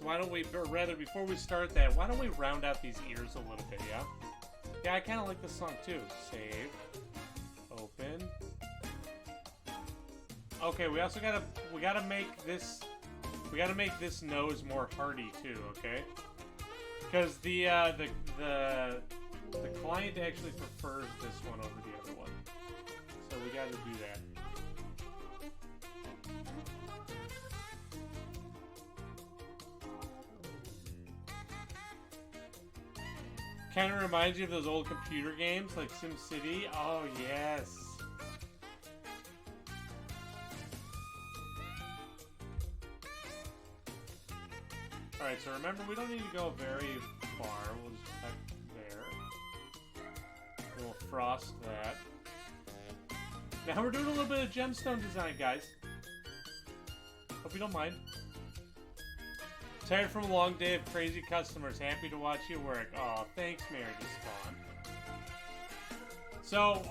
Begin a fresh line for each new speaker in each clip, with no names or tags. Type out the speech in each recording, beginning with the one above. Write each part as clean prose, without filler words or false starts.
Why don't we, or rather, before we start that, why don't we round out these ears a little bit, yeah? Yeah, I kind of like this song too. Save. Open. Okay, we also gotta make this nose more hearty too, okay? Because the client actually prefers this one over the other one. So we gotta do that. Kind of reminds you of those old computer games like SimCity. Oh, yes. Alright, so remember, we don't need to go very far. We'll just cut there. And we'll frost that. Now we're doing a little bit of gemstone design, guys. Hope you don't mind. Tired from a long day of crazy customers. Happy to watch you work. Oh, thanks, Marriage Spawn. So,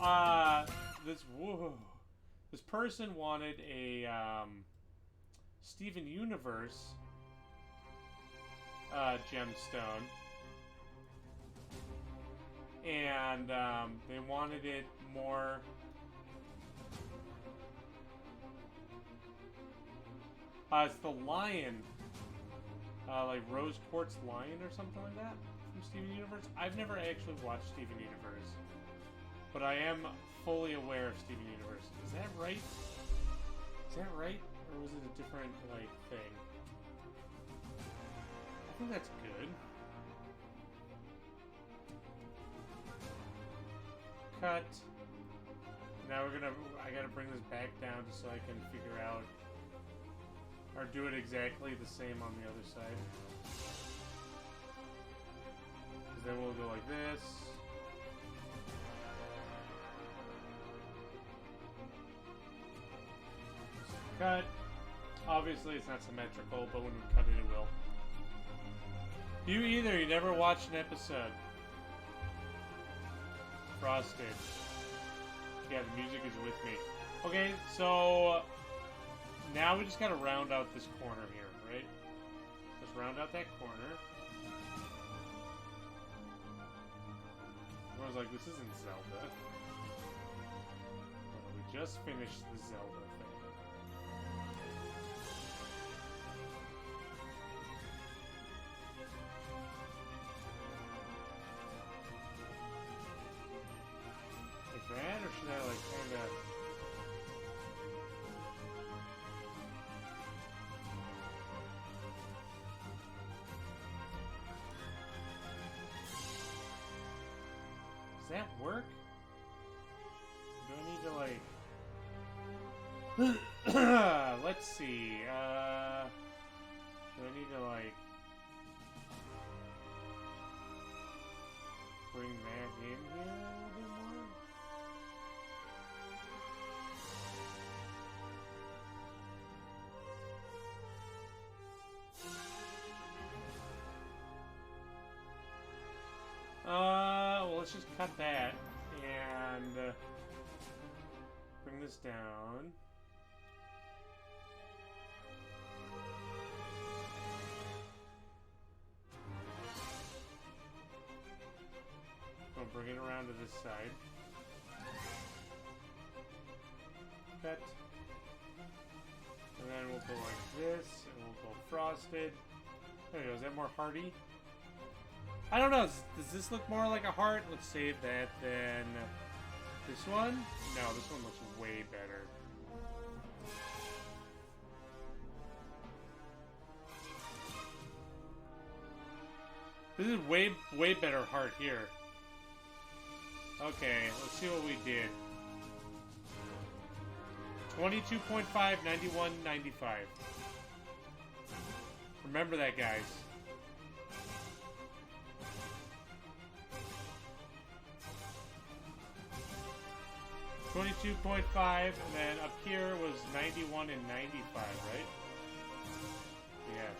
this person wanted a Steven Universe gemstone, and they wanted it more. It's the lion. Like Rose Quartz Lion or something like that from Steven Universe. I've never actually watched Steven Universe, but I am fully aware of Steven Universe. Is that right? Is that right? Or was it a different, like, thing? I think that's good. Cut. Now I gotta bring this back down just so I can figure out or do it exactly the same on the other side. Because then we'll go like this. Cut. Obviously it's not symmetrical, but when we cut it, it will. You either. You never watched an episode. Frosted. Yeah, the music is with me. Okay, so now we just gotta round out this corner here, right? Let's round out that corner. I was like, this isn't Zelda. We just finished the Zelda thing. Like that, or should I like kinda... Does that work? Do I need to like... Let's see, do I need to like... bring that in here a little bit more? Well, let's just cut that and bring this down. We'll bring it around to this side. Cut. And then we'll go like this, and we'll go frosted. There we go. Is that more hearty? I don't know. Does this look more like a heart? Let's save that then. This one? No, this one looks way better. This is way better heart here. Okay, let's see what we did. 22.5, 91, 95. Remember that, guys. $22.5, and then up here was 91 and 95, right? Yes.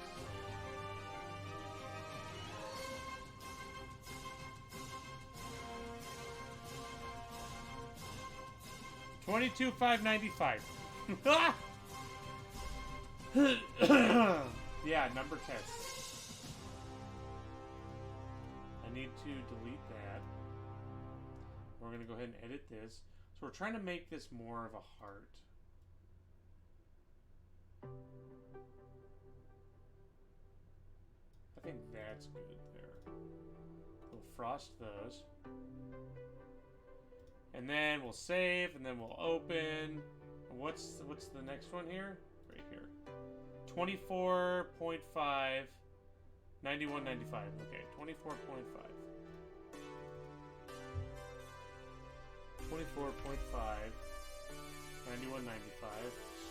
$22,595. Yeah, number tests. I need to delete that. We're going to go ahead and edit this. So we're trying to make this more of a heart. I think that's good there. We'll frost those. And then we'll save, and then we'll open. What's the next one here? Right here. 24.5. 91.95. Okay, 24.5. 24.5. 91.95.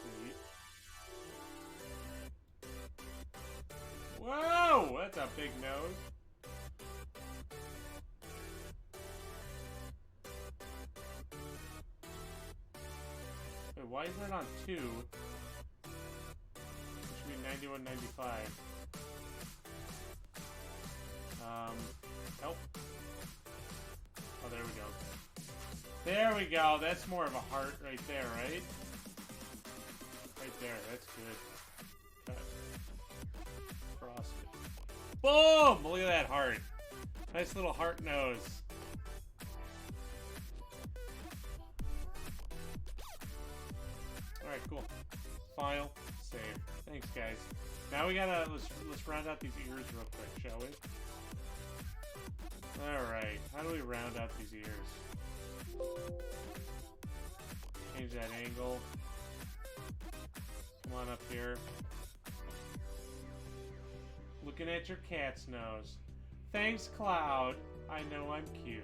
Sweet. Whoa! That's a big nose. Wait, why is that on 2? It should be 91.95. Help. Oh, there we go. There we go. That's more of a heart right there, right? Right there. That's good. Cross it. Boom! Look at that heart. Nice little heart nose. Alright, cool. File. Save. Thanks, guys. Now we gotta... Let's round out these ears real quick, shall we? Alright. How do we round out these ears? Change that angle. Come on up here. Looking at your cat's nose. Thanks, Cloud. I know I'm cute.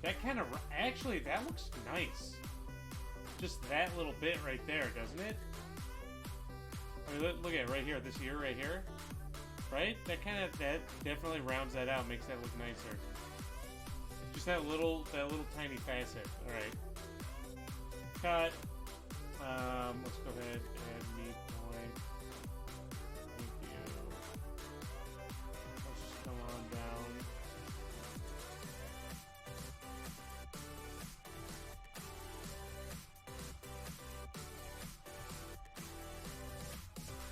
That kind of... Actually, that looks nice. Just that little bit right there, doesn't it? I mean, look at it right here. This ear right here. Right? That definitely rounds that out, makes that look nicer. Just that little tiny facet. Alright. Cut. Let's go ahead and midpoint. Thank you. Let's just come on down.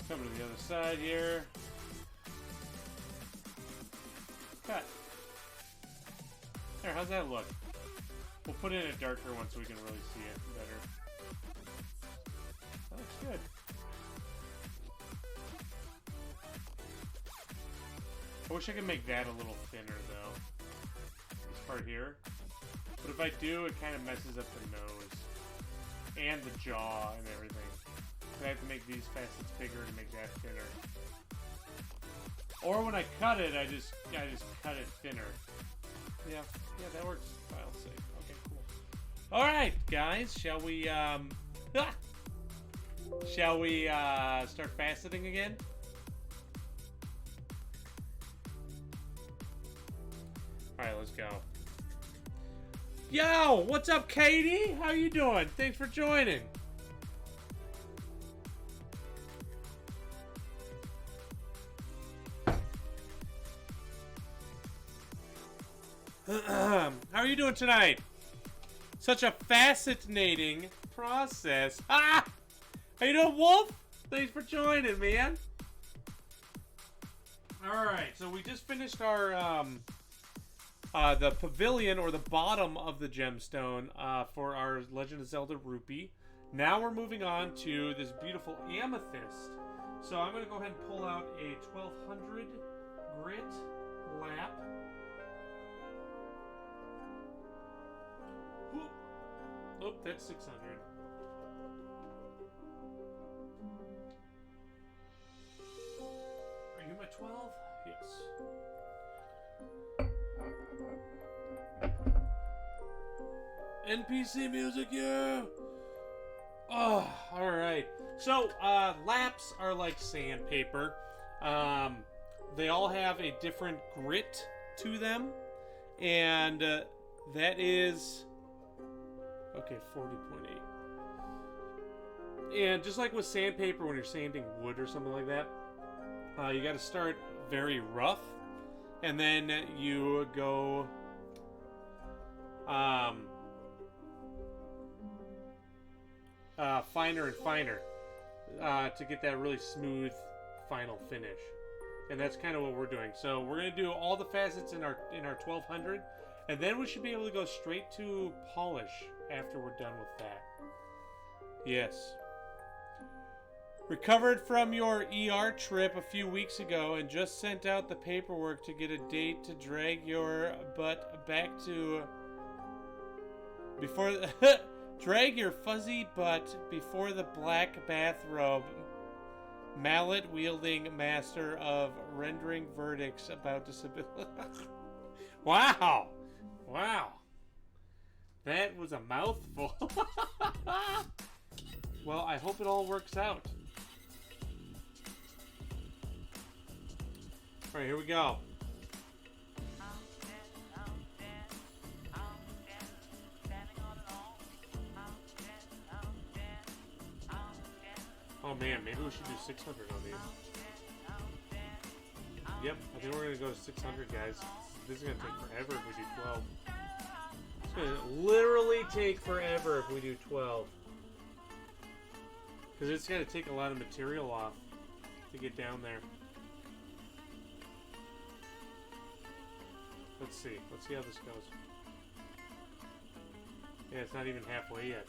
Come to the other side here. Cut. There, how's that look? We'll put in a darker one so we can really see it better. That looks good. I wish I could make that a little thinner, though. This part here. But if I do, it kind of messes up the nose. And the jaw and everything. I have to make these facets bigger to make that thinner. Or when I cut it, I just cut it thinner. Yeah, that works. File save. Okay, cool. Alright, guys, shall we start faceting again? Alright, let's go. Yo, what's up, Katie? How you doing? Thanks for joining. How are you doing tonight? Such a fascinating process. Ah! How you doing, Wolf? Thanks for joining, man. Alright, so we just finished our, the pavilion, or the bottom of the gemstone, for our Legend of Zelda Rupee. Now we're moving on to this beautiful amethyst. So I'm going to go ahead and pull out a 1200 grit lap. Oh, that's 600. Are you at 12? Yes. NPC music, yeah! Oh, alright. So, laps are like sandpaper. They all have a different grit to them. And that is... Okay, 40.8. And just like with sandpaper, when you're sanding wood or something like that, you got to start very rough, and then you go finer and finer to get that really smooth final finish. And that's kind of what we're doing. So we're going to do all the facets in our 1200, and then we should be able to go straight to polish after we're done with that. Yes. Recovered from your ER trip a few weeks ago and just sent out the paperwork to get a date to drag your butt back to before drag your fuzzy butt before the black bathrobe mallet wielding master of rendering verdicts about disability. Wow. That was a mouthful. Well, I hope it all works out. All right, here we go. Oh man, maybe we should do 600 on these. Yep, I think we're gonna go to 600, guys. This is gonna take forever if we do 12. It's gonna literally take forever if we do 12. Because it's gonna take a lot of material off to get down there. Let's see how this goes. Yeah, it's not even halfway yet.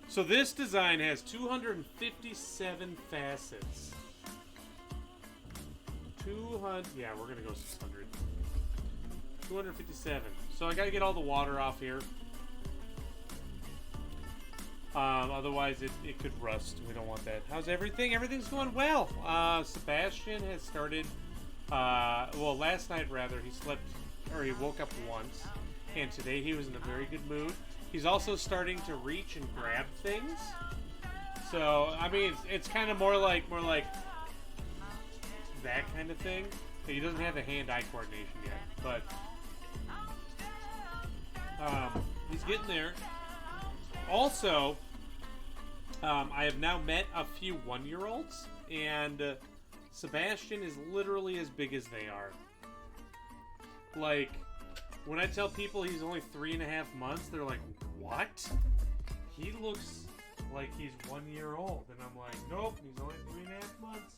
So this design has 257 facets. 200, yeah, we're gonna go 600. 257. So I gotta get all the water off here. Otherwise it could rust. We don't want that. How's everything? Everything's going well. Sebastian has started, well, last night rather, he woke up once. And today he was in a very good mood. He's also starting to reach and grab things. So, I mean, it's kind of more like that kind of thing. He doesn't have the hand-eye coordination yet, but he's getting there. Also, I have now met a few 1-year-olds, and Sebastian is literally as big as they are. Like, when I tell people he's only 3.5 months, they're like, what? He looks like he's 1 year old. And I'm like, nope, he's only 3.5 months.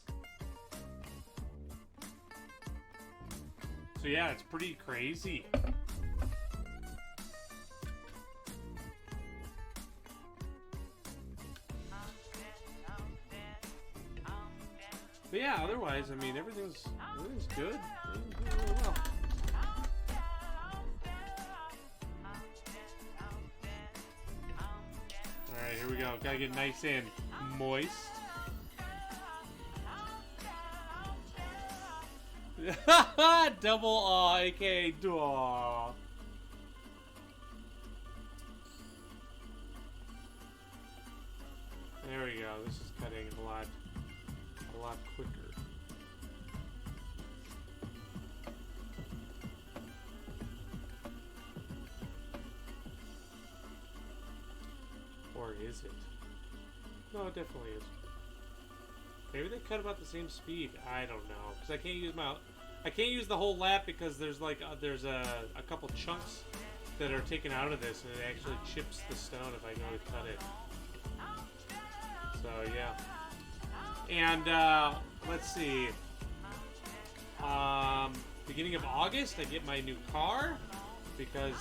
So yeah, it's pretty crazy. But yeah, otherwise, I mean, everything's good. Everything's doing really well. Alright, here we go. Gotta get nice and moist. Double aw, aka daw. There we go. This is cutting a lot quicker. Or is it? No, it definitely is. Maybe they cut about the same speed. I don't know, because I can't use the whole lap because there's like there's a couple chunks that are taken out of this, and it actually chips the stone if I go to cut it. So yeah. And let's see. Beginning of August, I get my new car because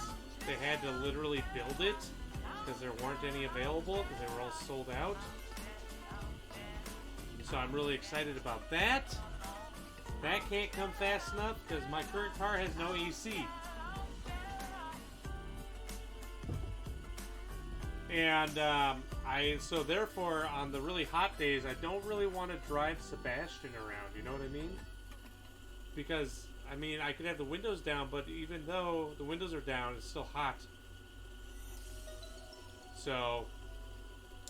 they had to literally build it because there weren't any available because they were all sold out. So I'm really excited about that. That can't come fast enough because my current car has no AC. And so therefore on the really hot days I don't really want to drive Sebastian around, you know what I mean? Because I mean I could have the windows down, but even though the windows are down, it's still hot. So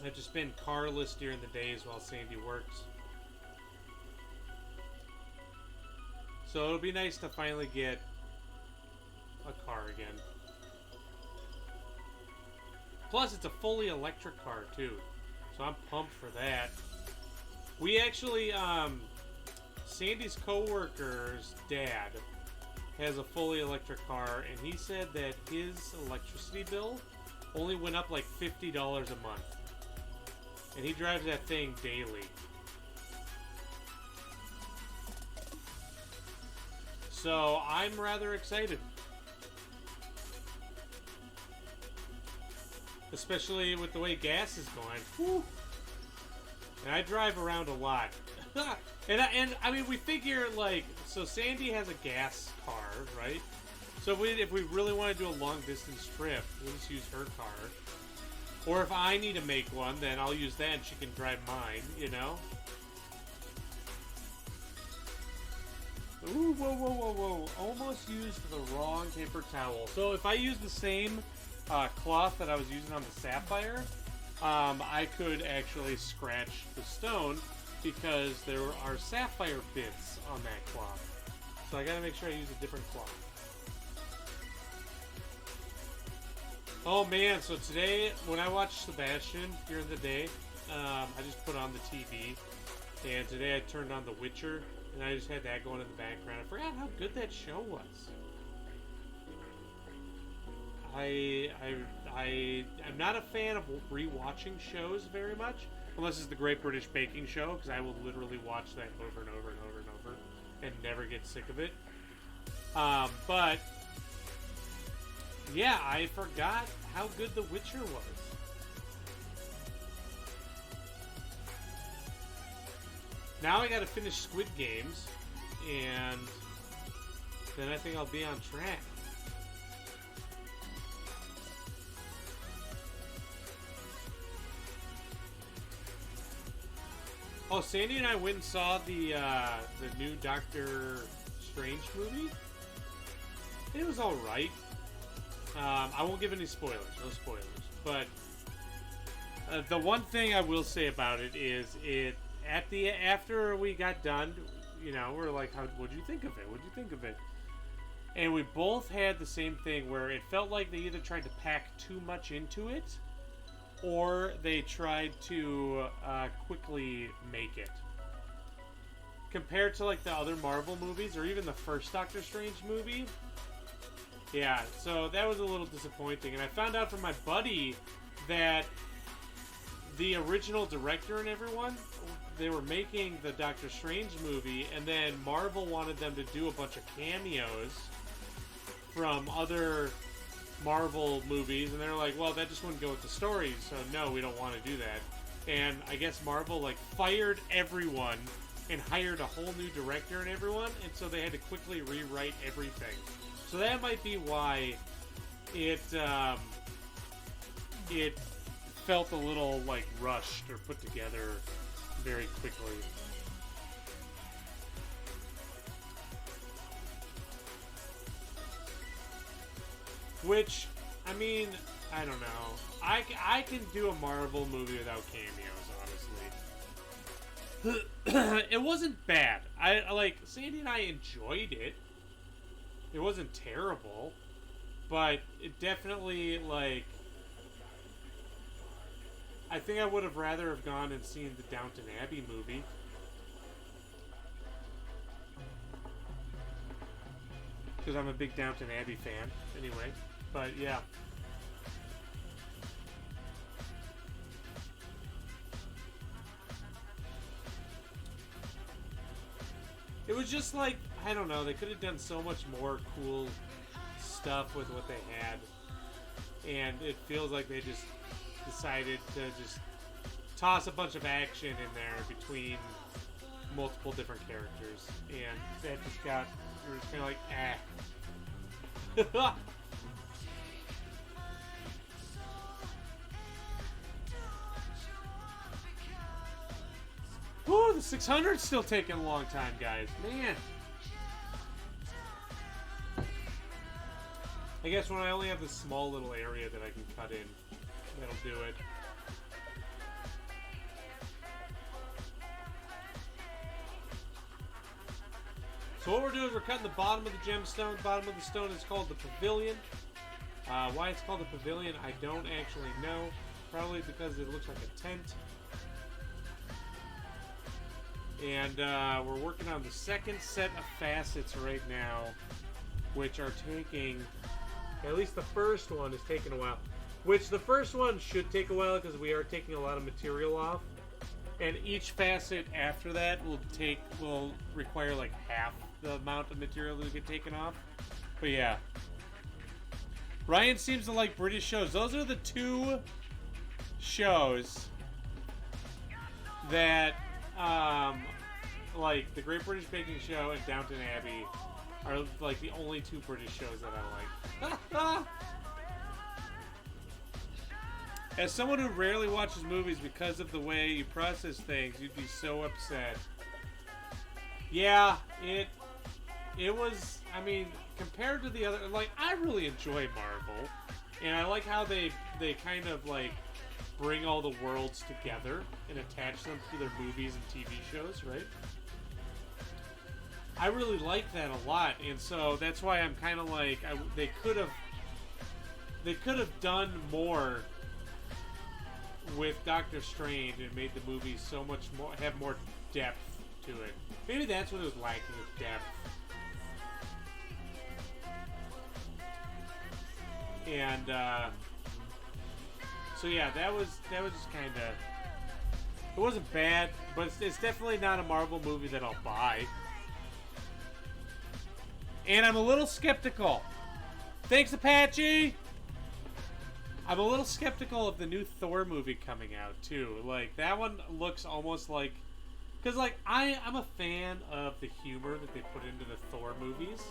I have to spend carless during the days while Sandy works. So it'll be nice to finally get a car again. Plus, it's a fully electric car, too. So I'm pumped for that. We actually, Sandy's coworker's dad has a fully electric car, and he said that his electricity bill only went up like $50 a month. And he drives that thing daily. So I'm rather excited. Especially with the way gas is going. Whew. And I drive around a lot. and I mean, we figure, like, so Sandy has a gas car, right? So if we really want to do a long distance trip, we'll just use her car. Or if I need to make one, then I'll use that and she can drive mine, you know? Ooh, whoa, whoa, whoa, whoa. Almost used the wrong paper towel. So if I use the same cloth that I was using on the Sapphire, I could actually scratch the stone because there are Sapphire bits on that cloth. So I gotta make sure I use a different cloth. Oh man, so today, when I watched Sebastian during the day, I just put on the TV, and today I turned on The Witcher, and I just had that going in the background. I forgot how good that show was. I'm not a fan of rewatching shows very much, unless it's the Great British Baking Show, because I will literally watch that over and over and over and over, and never get sick of it. But yeah, I forgot how good The Witcher was. Now I gotta finish Squid Games, and then I think I'll be on track. Oh, Sandy and I went and saw the new Doctor Strange movie. It was alright. I won't give any spoilers, no spoilers. But the one thing I will say about it is after we got done, you know, we're like, what'd you think of it? What'd you think of it? And we both had the same thing where it felt like they either tried to pack too much into it, or they tried to quickly make it. Compared to like the other Marvel movies, or even the first Doctor Strange movie. Yeah, so that was a little disappointing. And I found out from my buddy that the original director and everyone, they were making the Doctor Strange movie, and then Marvel wanted them to do a bunch of cameos from other Marvel movies, and they're like, well, that just wouldn't go with the story, so no, we don't want to do that. And I guess Marvel like fired everyone and hired a whole new director and everyone, and so they had to quickly rewrite everything. So that might be why it felt a little like rushed or put together very quickly. Which, I mean, I don't know. I can do a Marvel movie without cameos, honestly. It wasn't bad. I like, Sandy and I enjoyed it. It wasn't terrible, but it definitely, like, I think I would have rather have gone and seen the Downton Abbey movie. Because I'm a big Downton Abbey fan, anyway. But, yeah. It was just like, I don't know, they could have done so much more cool stuff with what they had. And it feels like they just decided to just toss a bunch of action in there between multiple different characters. And that just got, you're just kind of like, Ooh, the 600's still taking a long time, guys. Man. I guess when I only have this small little area that I can cut in, that'll do it. So what we're doing is we're cutting the bottom of the gemstone. The bottom of the stone is called the pavilion. Why it's called the pavilion, I don't actually know. Probably because it looks like a tent. And we're working on the second set of facets right now, which are taking, at least the first one is taking a while. Which the first one should take a while because we are taking a lot of material off. And each facet after that will require like half the amount of material that get taken off. But yeah. Ryan seems to like British shows. Those are the two shows that like the Great British Baking Show and Downton Abbey are like the only two British shows that I like. As someone who rarely watches movies because of the way you process things, you'd be so upset. Yeah, it was, I mean, compared to the other, like, I really enjoy Marvel. And I like how they kind of, like, bring all the worlds together and attach them to their movies and TV shows, right? I really like that a lot, and so that's why I'm kind of like, they could have done more with Doctor Strange and made the movie so much more, have more depth to it. Maybe that's what it was lacking, with depth. And so yeah, that was just kind of, it wasn't bad, but it's definitely not a Marvel movie that I'll buy. And I'm a little skeptical. Thanks, Apache! I'm a little skeptical of the new Thor movie coming out, too. Like, that one looks almost like... Because, like, I'm a fan of the humor that they put into the Thor movies.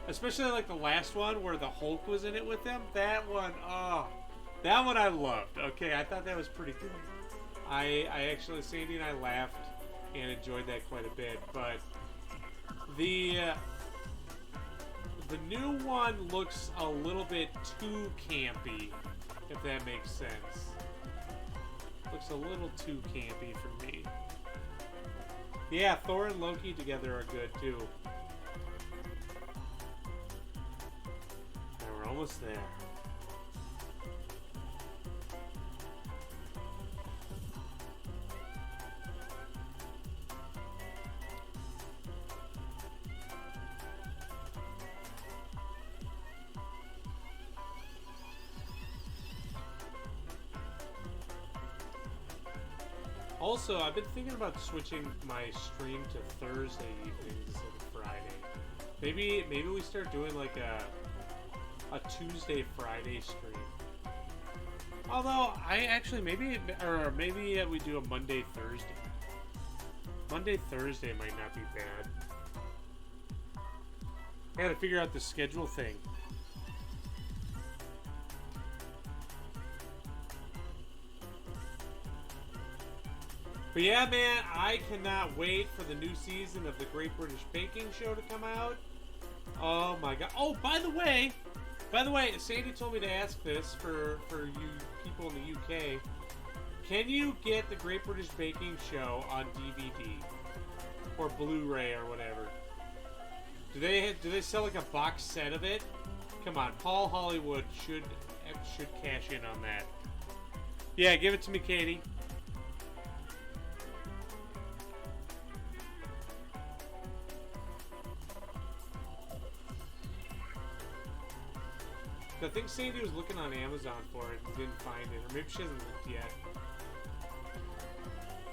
Especially, like, the last one where the Hulk was in it with them. That one, oh... That one I loved, okay? I thought that was pretty good. I actually, Sandy and I laughed and enjoyed that quite a bit. But the new one looks a little bit too campy, if that makes sense. Looks a little too campy for me. Yeah, Thor and Loki together are good too. And we're almost there. Also, I've been thinking about switching my stream to Thursday evenings instead of Friday. Maybe we start doing like a Tuesday Friday stream. Although I actually maybe we do a Monday Thursday. Monday Thursday might not be bad. I gotta figure out the schedule thing. But yeah, man, I cannot wait for the new season of the Great British Baking Show to come out. Oh my god. Oh, by the way, Sandy told me to ask this for you people in the UK. Can you get the Great British Baking Show on DVD or Blu-ray or whatever? Do they sell like a box set of it? Come on, Paul Hollywood should cash in on that. Yeah, give it to me, Katie. I think Sandy was looking on Amazon for it and didn't find it, or maybe she hasn't looked yet.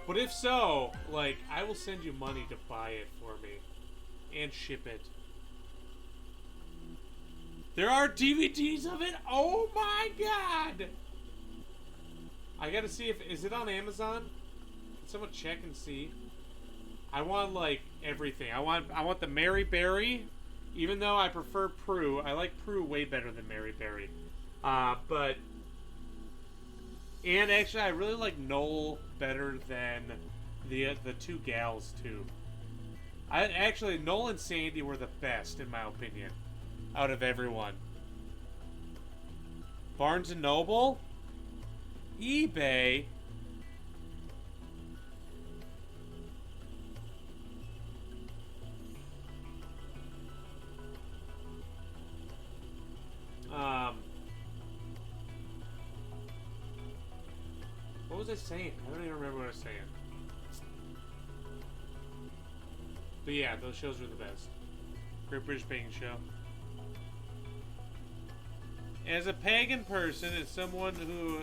But if so, like, I will send you money to buy it for me and ship it. There are DVDs of it? Oh my god! I gotta see is it on Amazon? Can someone check and see? I want, like, everything. I want the Mary Berry. Even though I prefer Prue, I like Prue way better than Mary Berry. But... And actually, I really like Noel better than the two gals, too. Actually, Noel and Sandy were the best, in my opinion, out of everyone. Barnes & Noble? eBay? What was I saying? I don't even remember what I was saying. But yeah, those shows were the best. Great British Baking Show. as a pagan person and someone who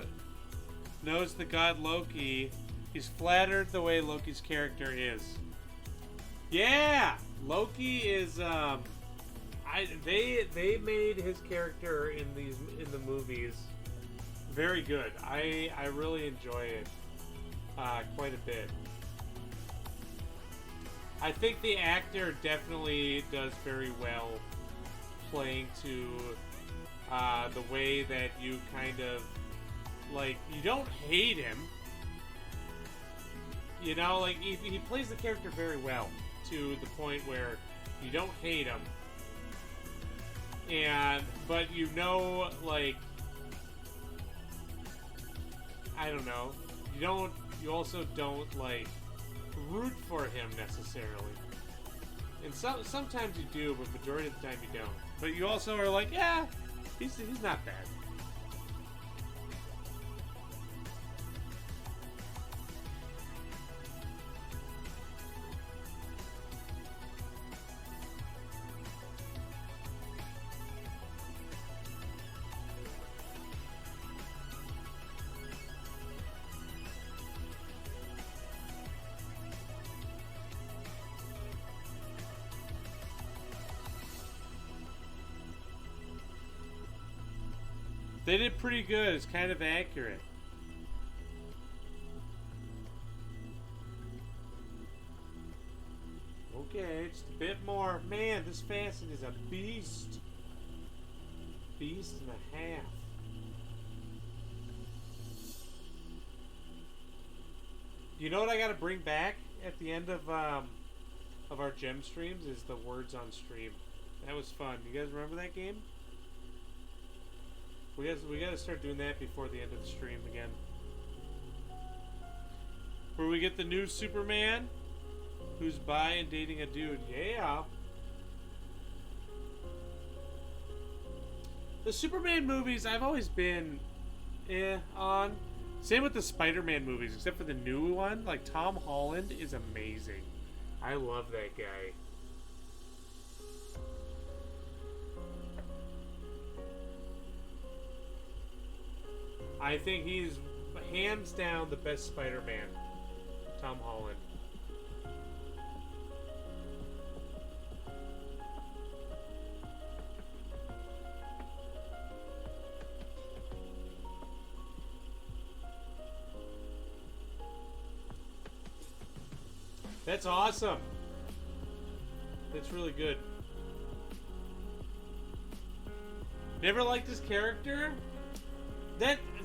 knows the god Loki, he's flattered the way Loki's character is. Yeah, Loki is. They made his character in the movies very good. I really enjoy it quite a bit. I think the actor definitely does very well playing to the way that you kind of like, you don't hate him. You know, like he plays the character very well to the point where you don't hate him. But you know, like, I don't know, you also don't like root for him necessarily. And sometimes you do, but majority of the time you don't. But you also are like, yeah, he's not bad. They did pretty good. It's kind of accurate. Okay, just a bit more. Man, this fasten is a beast. Beast and a half. You know what I gotta bring back at the end of our gem streams is the words on stream. That was fun. You guys remember that game? We gotta start doing that before the end of the stream again. Where we get the new Superman, who's bi and dating a dude. Yeah. The Superman movies I've always been on. Same with the Spider-Man movies, except for the new one. Like, Tom Holland is amazing. I love that guy. I think he's hands down the best Spider-Man, Tom Holland. That's awesome. That's really good. Never liked his character?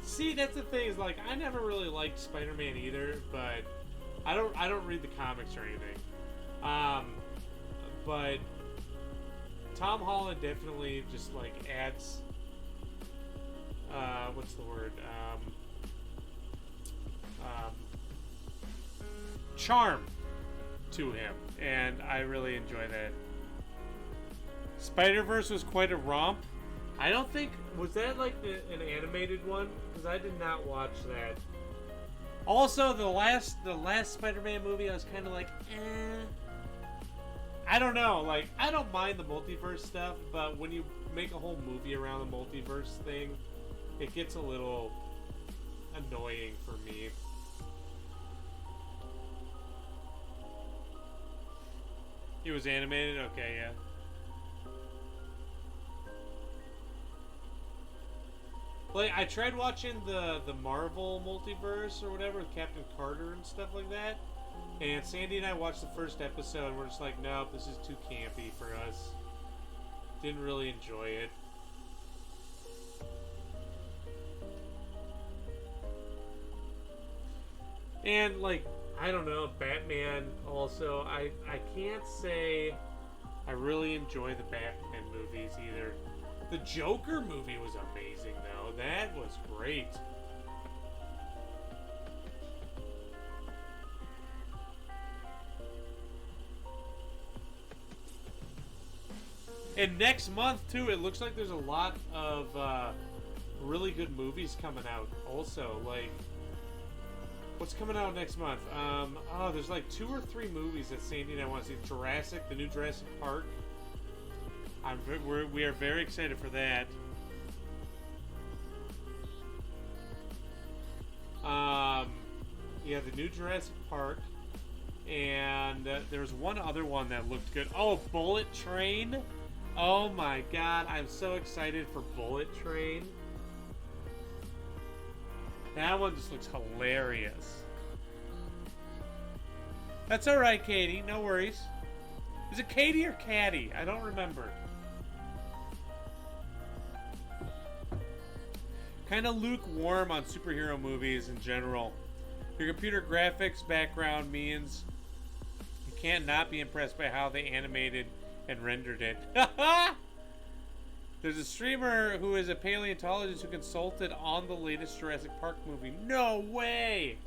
See, that's the thing, is like, I never really liked Spider-Man either, but I don't read the comics or anything. But Tom Holland definitely just like adds what's the word? Charm to him, and I really enjoy that. Spider-Verse was quite a romp. I don't think, was that like an animated one? Because I did not watch that. Also, the last Spider-Man movie, I was kind of like, I don't know. Like, I don't mind the multiverse stuff, but when you make a whole movie around the multiverse thing, it gets a little annoying for me. It was animated? Okay, yeah. Like, I tried watching the Marvel multiverse or whatever with Captain Carter and stuff like that, and Sandy and I watched the first episode and we're just like, nope, this is too campy for us. Didn't really enjoy it. And, like, I don't know, Batman also, I can't say I really enjoy the Batman movies either. The Joker movie was amazing, though. That was great. And next month, too, it looks like there's a lot of really good movies coming out also. Like, what's coming out next month? There's like 2 or 3 movies that Sandy and I want to see. Jurassic, the new Jurassic Park. We are very excited for that. got the new Jurassic Park, and there's one other one that looked good. Oh, Bullet Train. Oh my god, I'm so excited for Bullet Train. That one just looks hilarious. That's alright, Katie. No worries. Is it Katie or Caddy? I don't remember. Kind of lukewarm on superhero movies in general. Your computer graphics background means you can't not be impressed by how they animated and rendered it. There's a streamer who is a paleontologist who consulted on the latest Jurassic Park movie. No way!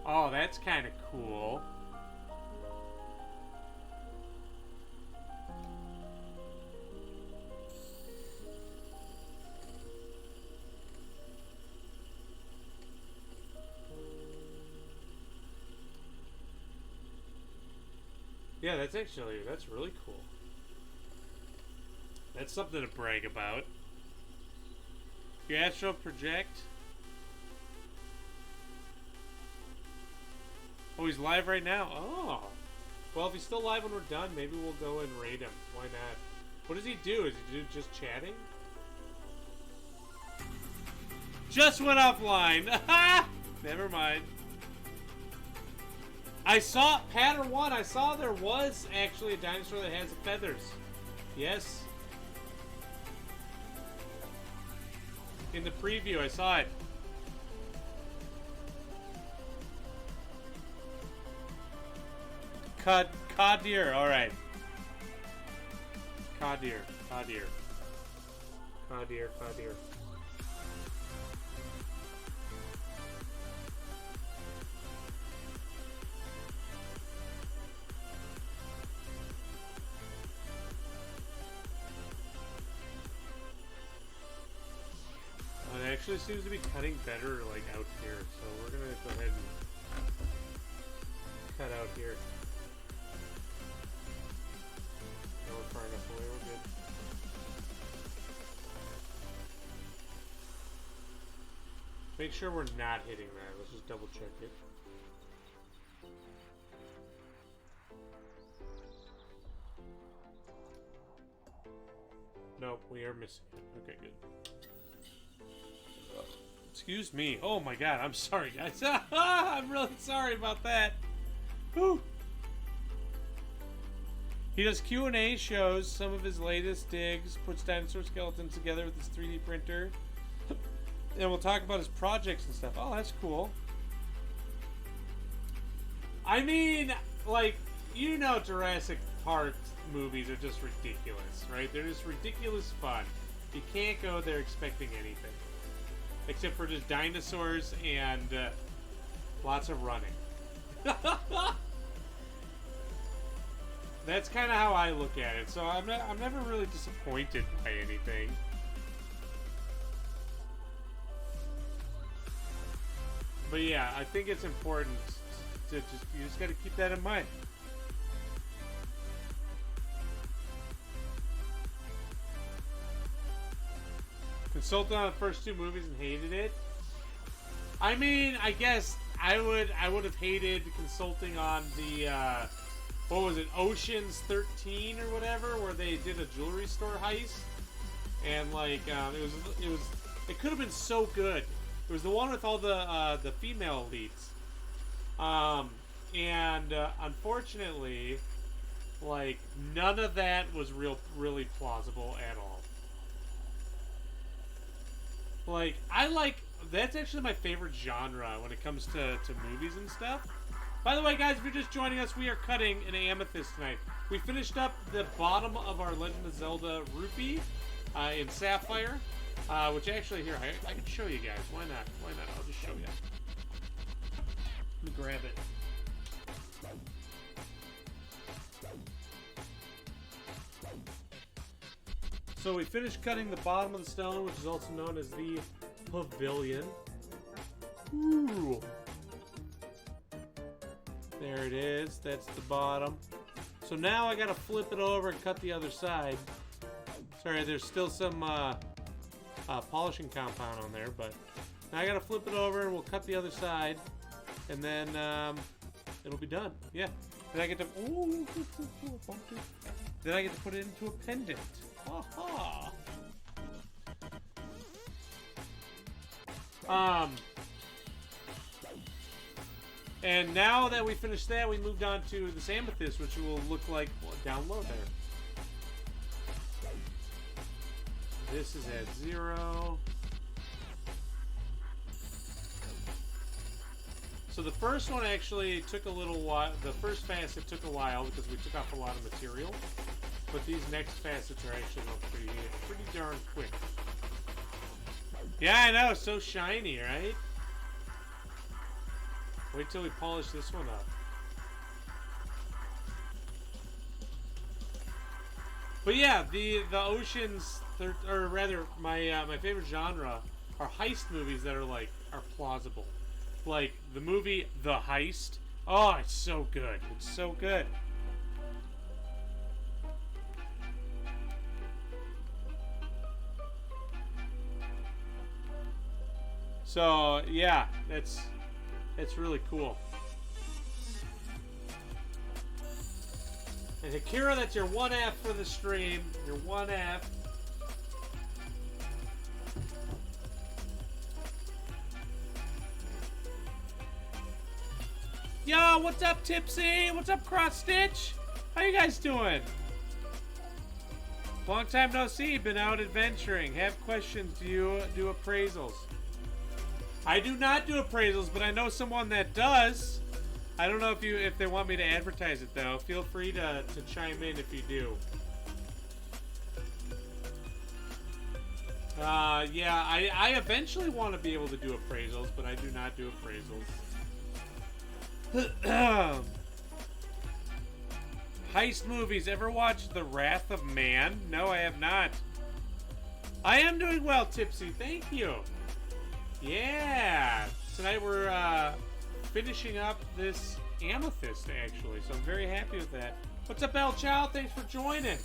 Oh, that's kind of cool. Yeah, that's really cool. That's something to brag about. Your astral project. Oh, he's live right now? Oh. Well, if he's still live when we're done, maybe we'll go and raid him. Why not? What does he do? Is he just chatting? Just went offline. Never mind. I saw, pattern one, I saw there was actually a dinosaur that has feathers. Yes. In the preview, I saw it. Kadir, alright. Kadir. It actually seems to be cutting better, like, out here, so we're gonna go ahead and cut out here. No, we're far enough away, we're good. Make sure we're not hitting that, let's just double check it. Nope, we are missing it. Okay, good. Excuse me. Oh my god, I'm sorry, guys. I'm really sorry about that. Whew. He does Q&A shows, some of his latest digs, puts dinosaur skeletons together with his 3D printer. And we'll talk about his projects and stuff. Oh, that's cool. I mean, like, you know Jurassic Park movies are just ridiculous, right? They're just ridiculous fun. You can't go there expecting anything. Except for just dinosaurs and lots of running. That's kind of how I look at it. So I'm never really disappointed by anything. But yeah, I think it's important to you just got to keep that in mind. Consulted on the first two movies and hated it. I mean, I guess I would have hated consulting on the what was it, Ocean's 13 or whatever, where they did a jewelry store heist, and like it could have been so good. It was the one with all the female leads, and unfortunately, like none of that was really plausible at all. Like, that's actually my favorite genre when it comes to movies and stuff. By the way, guys, if you're just joining us, we are cutting an amethyst tonight. We finished up the bottom of our Legend of Zelda Rupee in Sapphire, which actually, here, I can show you guys. Why not? Why not? I'll just show you. Let me grab it. So we finished cutting the bottom of the stone, which is also known as the pavilion. Ooh. There it is. That's the bottom. So now I gotta flip it over and cut the other side. Sorry, there's still some polishing compound on there, but now I gotta flip it over and we'll cut the other side. and then it'll be done. Yeah. Then I get to ooh, bumped it. Then I get to put it into a pendant. Aha. And now that we finished that, we moved on to this amethyst, which will look like down low there. This is at 0. So the first one actually took a little while. The first facet took a while because we took off a lot of material. But these next facets are actually pretty darn quick. Yeah, I know, so shiny, right? Wait till we polish this one up. But yeah, the oceans, or rather, my favorite genre are heist movies that are plausible. Like the movie The Heist. Oh, it's so good. It's so good. So yeah, that's really cool. And Akira, that's your 1F for the stream. Your 1F. Yo, what's up, Tipsy? What's up, Cross Stitch? How you guys doing? Long time no see. Been out adventuring. Have questions? Do you do appraisals? I do not do appraisals, but I know someone that does. I don't know if they want me to advertise it though. Feel free to chime in if you do. Yeah, I eventually want to be able to do appraisals, but I do not do appraisals. Heist movies. Ever watched The Wrath of Man? No, I have not. I am doing well, Tipsy. Thank you. Yeah. Tonight we're finishing up this amethyst, actually, so I'm very happy with that. What's up, El Chow? Thanks for joining.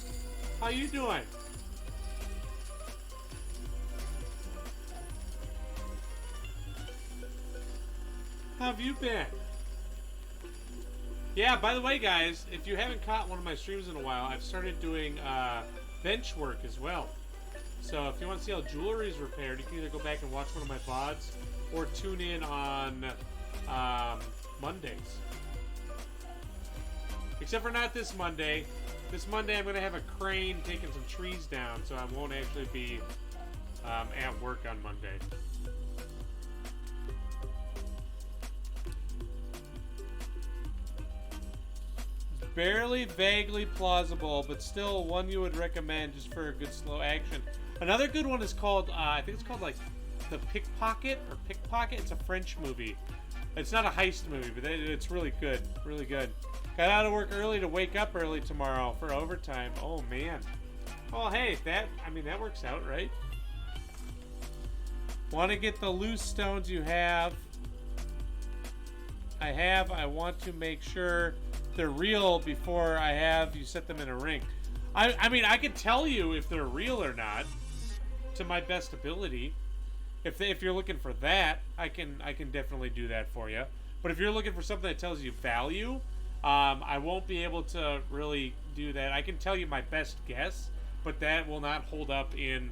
How you doing? How have you been? Yeah, by the way, guys, if you haven't caught one of my streams in a while, I've started doing bench work as well. So if you want to see how jewelry is repaired, you can either go back and watch one of my VODs or tune in on Mondays. Except for not this Monday. This Monday I'm going to have a crane taking some trees down, so I won't actually be at work on Monday. Barely vaguely plausible, but still one you would recommend just for a good slow action. Another good one is called, I think it's called like The Pickpocket or Pickpocket. It's a French movie. It's not a heist movie, but it's really good. Really good. Got out of work early to wake up early tomorrow for overtime. Oh man. Oh hey, that works out, right? Want to get the loose stones you have? I want to make sure they're real before I have you set them in a ring. I mean, I can tell you if they're real or not to my best ability. If you're looking for that, I can definitely do that for you. But if you're looking for something that tells you value, I won't be able to really do that. I can tell you my best guess, but that will not hold up in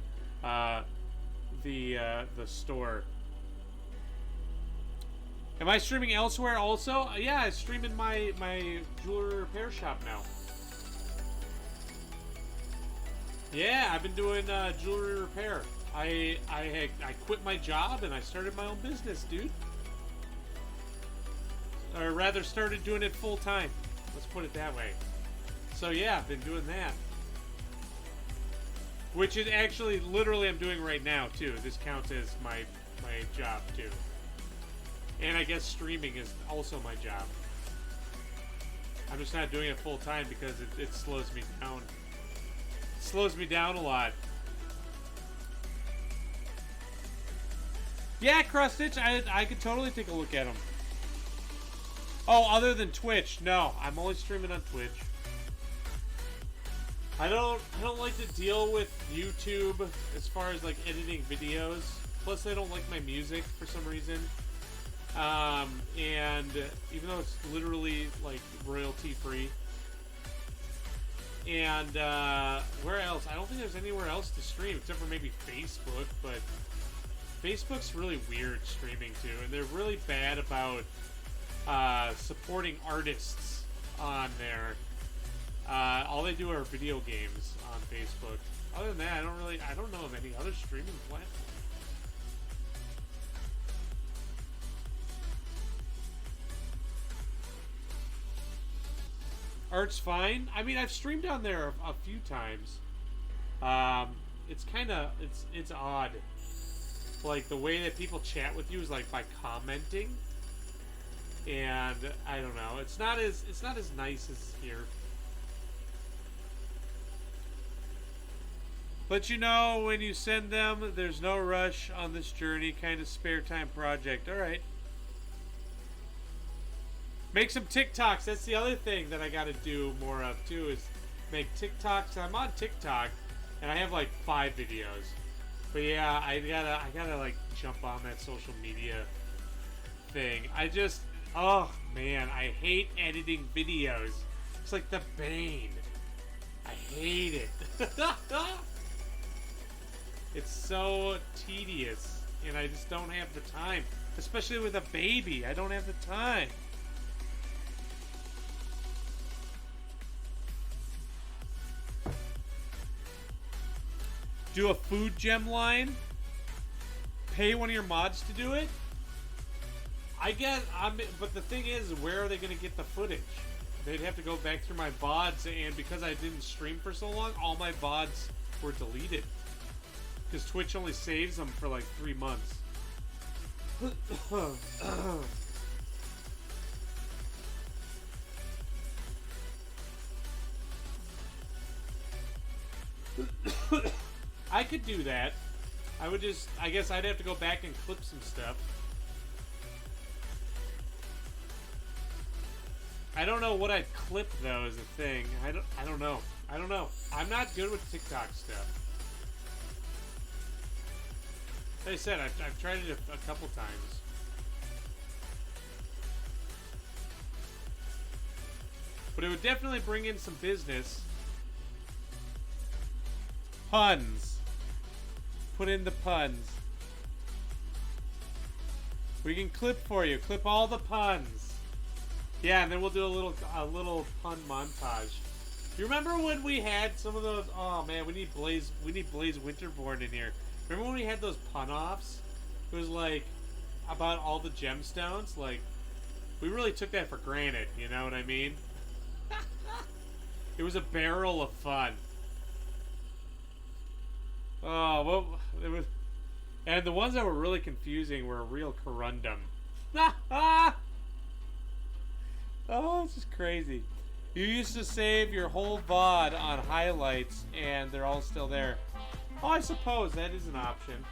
the store. Am I streaming elsewhere also? Yeah, I stream in my jewelry repair shop now. Yeah, I've been doing jewelry repair. I quit my job and I started my own business, dude. Or rather, started doing it full time. Let's put it that way. So yeah, I've been doing that. Which is actually, literally, I'm doing right now too. This counts as my job too. And I guess streaming is also my job. I'm just not doing it full time because it slows me down. It slows me down a lot. Yeah, Cross Stitch, I could totally take a look at them. Oh, other than Twitch, no. I'm only streaming on Twitch. I don't like to deal with YouTube as far as like editing videos. Plus, I don't like my music for some reason. And even though it's literally like royalty free. And where else? I don't think there's anywhere else to stream except for maybe Facebook, but Facebook's really weird streaming too, and they're really bad about supporting artists on there. All they do are video games on Facebook. Other than that, I don't know of any other streaming platform. Art's fine. I mean, I've streamed on there a few times. It's kind of it's odd. Like the way that people chat with you is like by commenting, and I don't know. It's not as nice as here. But you know, when you send them, there's no rush on this journey. Kind of spare time project. All right. Make some TikToks. That's the other thing that I got to do more of too, is make TikToks. I'm on TikTok, and I have like 5 videos. But yeah, I gotta like jump on that social media thing. Oh man, I hate editing videos. It's like the bane. I hate it. It's so tedious, and I just don't have the time. Especially with a baby, I don't have the time. Do a food gem line. Pay one of your mods to do it. I guess. But the thing is, where are they going to get the footage? They'd have to go back through my VODs, and because I didn't stream for so long, all my VODs were deleted. Because Twitch only saves them for like 3 months. I could do that. I guess I'd have to go back and clip some stuff. I don't know what I'd clip though is the thing. I don't know. I'm not good with TikTok stuff. Like I said, I've tried it a couple times. But it would definitely bring in some business. Puns. Put in the puns. We can clip for you. Clip all the puns. Yeah, and then we'll do a little pun montage. You remember when we had some of those? Oh man, we need Blaze Winterborn in here. Remember when we had those pun offs? It was like about all the gemstones. Like we really took that for granted. You know what I mean? It was a barrel of fun. Oh, well, it was, and the ones that were really confusing were a real corundum. Oh, it's just crazy. You used to save your whole VOD on highlights, and they're all still there. Oh, I suppose that is an option.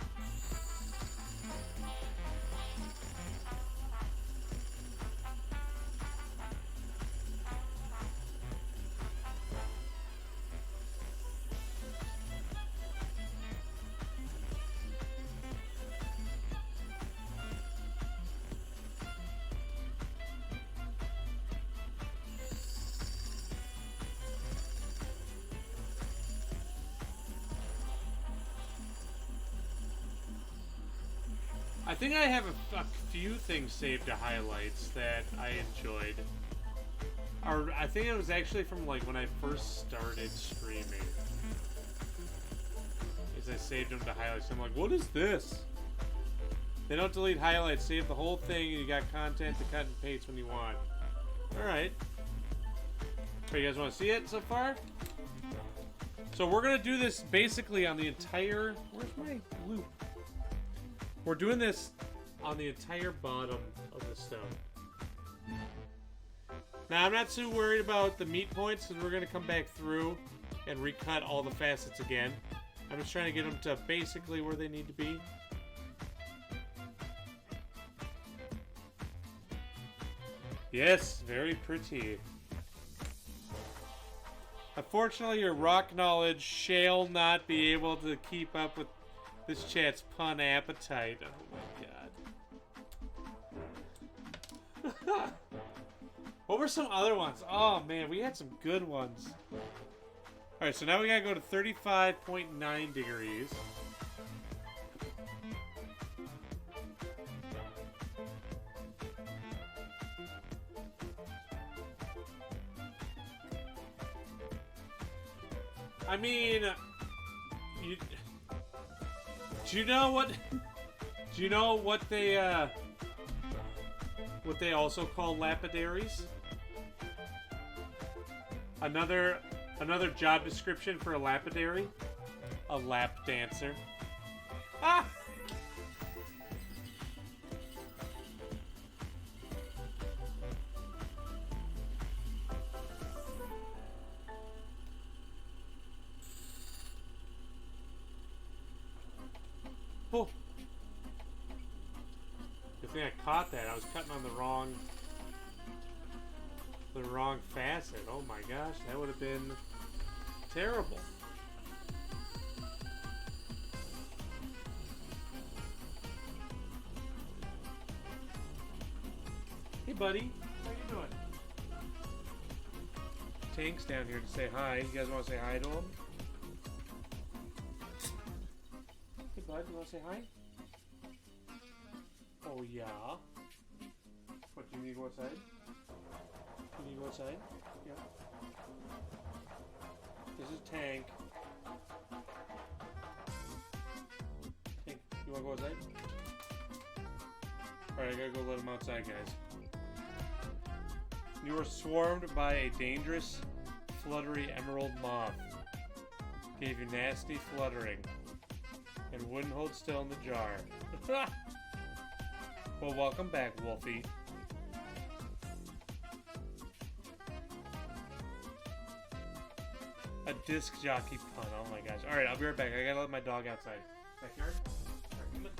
I think I have a few things saved to highlights that I enjoyed. Or I think it was actually from like when I first started streaming. As I saved them to highlights. I'm like, what is this? They don't delete highlights. Save the whole thing and you got content to cut and paste when you want. Alright. So you guys want to see it so far? So we're going to do this basically on the entire... Where's my loop? We're doing this on the entire bottom of the stone. Now, I'm not too worried about the meat points because we're going to come back through and recut all the facets again. I'm just trying to get them to basically where they need to be. Yes, very pretty. Unfortunately, your rock knowledge shall not be able to keep up with this chat's pun appetite. Oh my god. What were some other ones? Oh man, we had some good ones. Alright, so now we gotta go to 35.9 degrees. I mean, do you know what? Do you know what they also call lapidaries? Another job description for a lapidary? A lap dancer. Ah! Oh. Good thing I caught that. I was cutting on the wrong facet. Oh my gosh, that would have been terrible. Hey buddy, how you doing? Tank's down here to say hi. You guys want to say hi to him? Hey bud, you want to say hi? Oh yeah. What, do you need to go outside? You need to go outside? Yeah. This is Tank. Tank, you want to go outside? Alright, I gotta go let him outside, guys. You are swarmed by a dangerous, fluttery emerald moth. Gave you nasty fluttering. And wouldn't hold still in the jar. Well, welcome back, Wolfie. A disc jockey pun. Oh my gosh. Alright, I'll be right back. I gotta let my dog outside. Backyard? Alright, come in.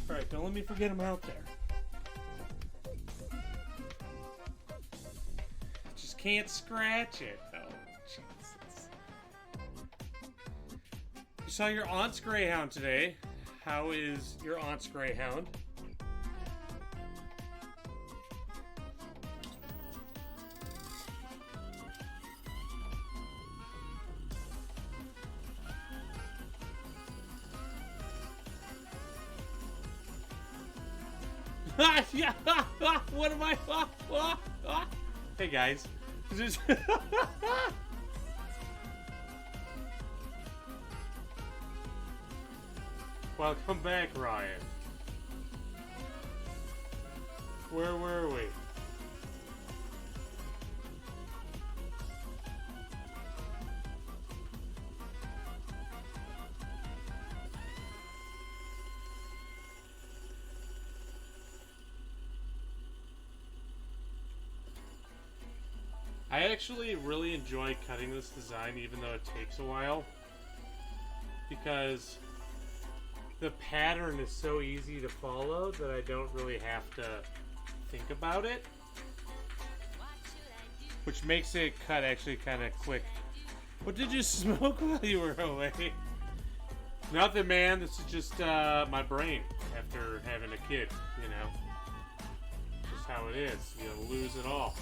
Alright, don't let me forget him out there. Just can't scratch it, though. Jesus. You saw your aunt's greyhound today. How is your aunt's greyhound? Yeah. What am I? Hey guys. Welcome back, Ryan. Where were we? I actually really enjoy cutting this design, even though it takes a while, because the pattern is so easy to follow that I don't really have to think about it, which makes it cut actually kind of quick. What did you smoke while you were away? Nothing, man. This is just my brain after having a kid, you know. Just how it is. You lose it all.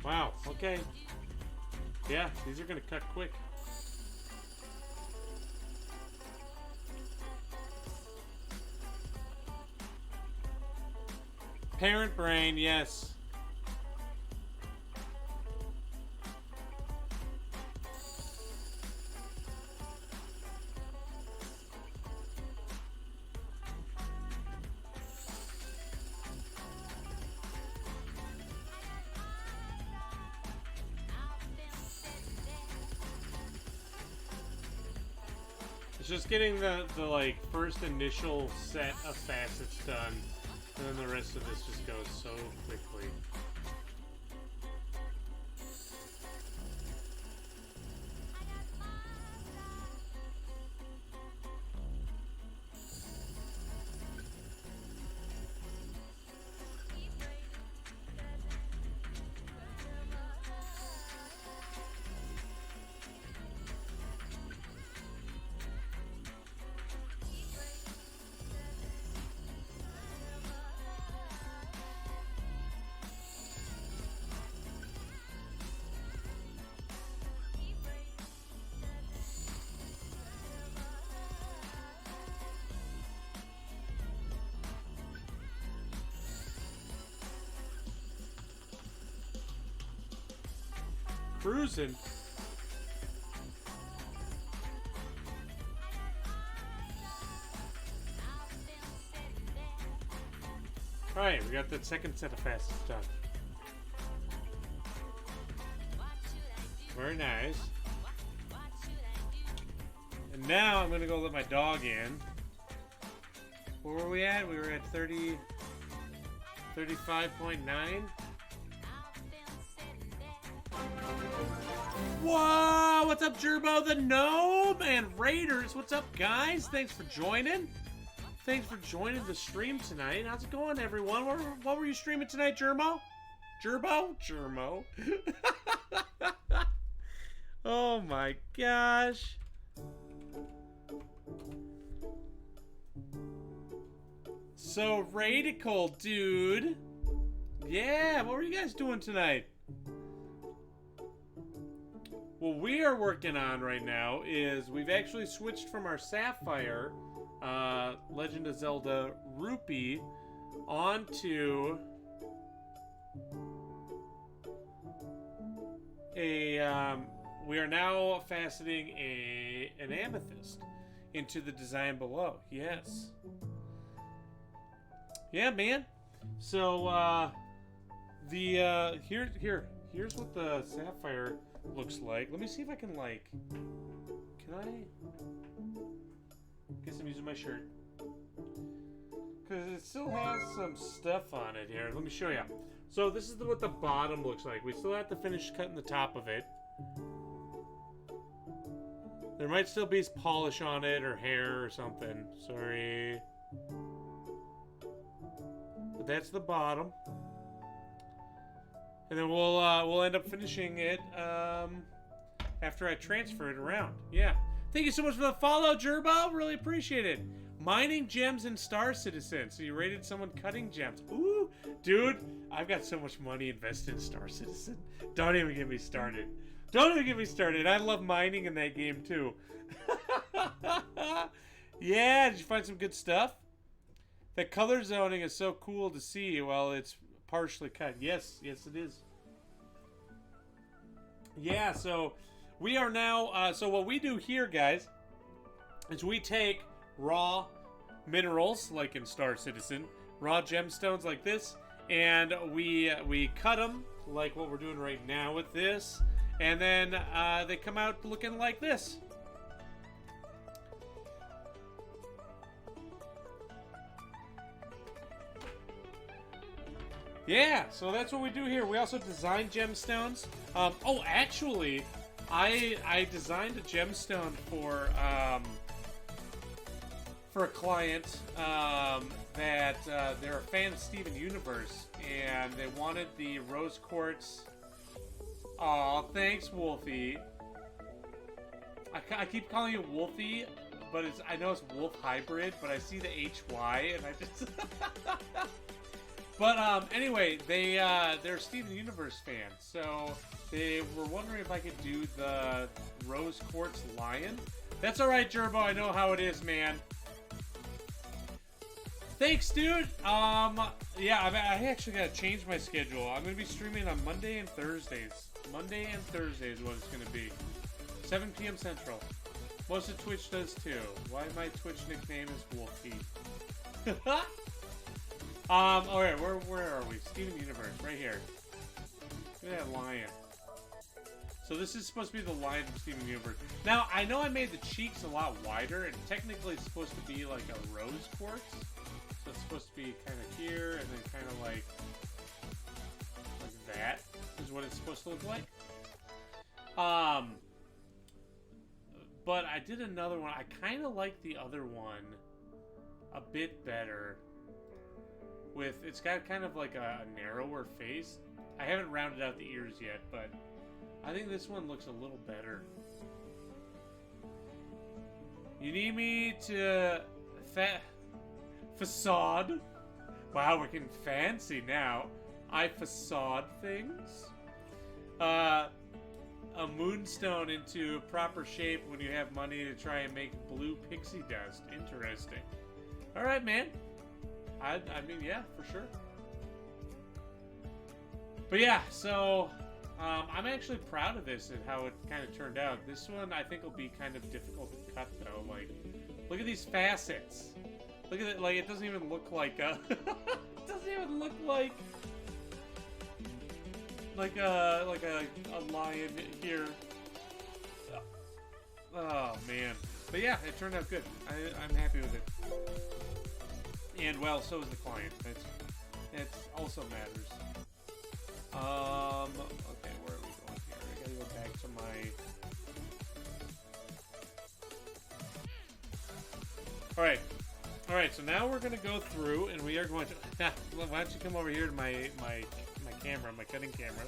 Wow, okay. Yeah, these are gonna cut quick. Parent brain, yes. just getting the like first initial set of facets done, and then the rest of this just goes so quickly. Cruising. Alright, we got that second set of facets done. Very nice. And now I'm gonna go let my dog in. Where were we at? We were at 35.9. Whoa! What's up, Gerbo the Gnome and Raiders? What's up, guys? Thanks for joining. Thanks for joining the stream tonight. How's it going, everyone? What were you streaming tonight, Germo? Germo? Oh my gosh. So radical, dude. Yeah, what were you guys doing tonight? What we are working on right now is we've actually switched from our Sapphire Legend of Zelda Rupee onto a we are now faceting an amethyst into the design below. Yes. Yeah, man. So here's what the Sapphire looks like. Let me see if I can can I guess I'm using my shirt because it still has some stuff on it here. Let me show you. So this is what the bottom looks like. We still have to finish cutting the top of it. There might still be polish on it or hair or something. Sorry. But that's the bottom. And then we'll end up finishing it after I transfer it around. Yeah. Thank you so much for the follow, Gerbo. Really appreciate it. Mining gems in Star Citizen. So you rated someone cutting gems. Ooh, dude, I've got so much money invested in Star Citizen. Don't even get me started. Don't even get me started. I love mining in that game too. Yeah, did you find some good stuff? The color zoning is so cool to see while it's partially cut. Yes, it is. Yeah, so we are now, so what we do here, guys, is we take raw minerals, like in Star Citizen, raw gemstones like this, and we cut them, like what we're doing right now with this, and then they come out looking like this. Yeah, so that's what we do here. We also design gemstones. Oh, actually, I designed a gemstone for a client that they're a fan of Steven Universe, and they wanted the rose quartz. Aw, thanks, Wolfie. I keep calling you Wolfie, but I know it's Wolf Hybrid, but I see the HY, and I just... But anyway, they're Steven Universe fans, so they were wondering if I could do the Rose Quartz Lion. That's all right, Gerbo. I know how it is, man. Thanks, dude. Yeah, I actually gotta change my schedule. I'm gonna be streaming on Monday and Thursdays. Monday and Thursday is what it's gonna be. 7 p.m. Central. Most of Twitch does too. Why my Twitch nickname is Wolfie. Alright, where are we? Steven Universe, right here. Look at that lion. So this is supposed to be the lion from Steven Universe. Now, I know I made the cheeks a lot wider, and technically it's supposed to be like a rose quartz. So it's supposed to be kind of here, and then kind of like that is what it's supposed to look like. But I did another one. I kind of like the other one a bit better. It's got kind of like a narrower face. I haven't rounded out the ears yet, but I think this one looks a little better. You need me to facade? Wow, we're getting fancy now. I facade things. A moonstone into proper shape when you have money to try and make blue pixie dust. Interesting. Alright, man. I mean, yeah, for sure. But yeah, so I'm actually proud of this and how it kind of turned out. This one I think will be kind of difficult to cut though. Like, look at these facets. Look at it. Like, it doesn't even look like a. It doesn't even look like a lion here. Oh man. But yeah, it turned out good. I'm happy with it. And well, so is the client. It's also matters. Okay, where are we going here? I gotta go back to my... Alright, so now we're gonna go through and we are going to... Why don't you come over here to my camera, my cutting camera.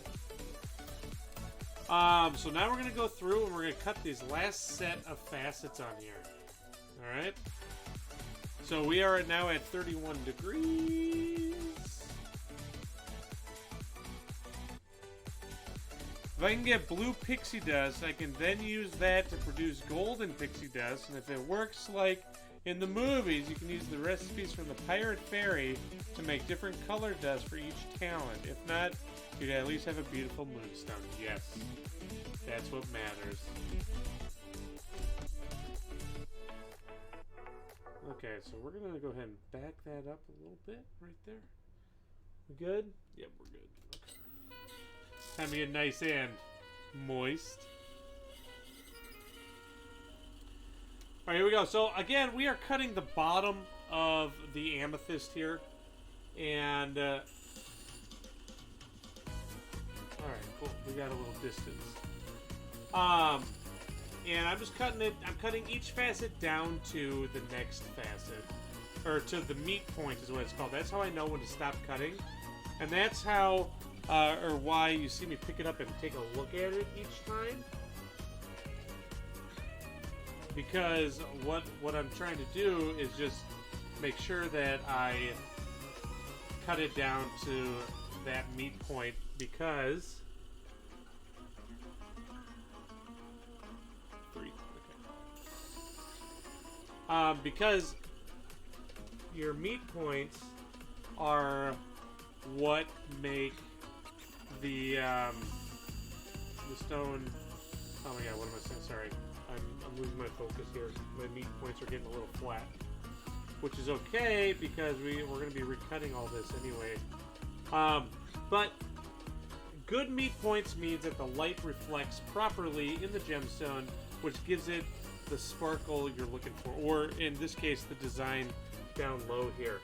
So now we're gonna go through and we're gonna cut these last set of facets on here. Alright? So we are now at 31 degrees. If I can get blue pixie dust, I can then use that to produce golden pixie dust. And if it works like in the movies, you can use the recipes from the Pirate Fairy to make different color dust for each talent. If not, you'd at least have a beautiful moonstone. Yes, that's what matters. Okay, so we're gonna go ahead and back that up a little bit right there. We good? Yep, we're good. Okay. Time to get nice and moist. Alright, here we go. So again, we are cutting the bottom of the amethyst here. And alright, cool. We got a little distance. And I'm just cutting it. I'm cutting each facet down to the next facet. Or to the meat point is what it's called. That's how I know when to stop cutting. And that's how, or why you see me pick it up and take a look at it each time. Because what I'm trying to do is just make sure that I cut it down to that meat point because... because your meat points are what make the stone. Oh my god, what am I saying? Sorry, I'm losing my focus here. My meat points are getting a little flat, which is okay because we're going to be recutting all this anyway. But good meat points means that the light reflects properly in the gemstone, which gives it the sparkle you're looking for, or in this case, the design down low here.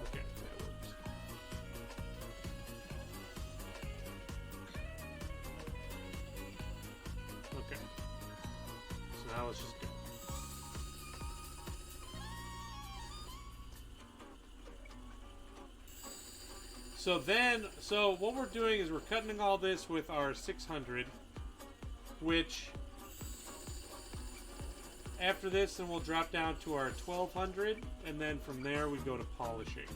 Okay, that works. Okay, so now let's just go. So what we're doing is we're cutting all this with our 600, which after this then we'll drop down to our 1200, and then from there we go to polishing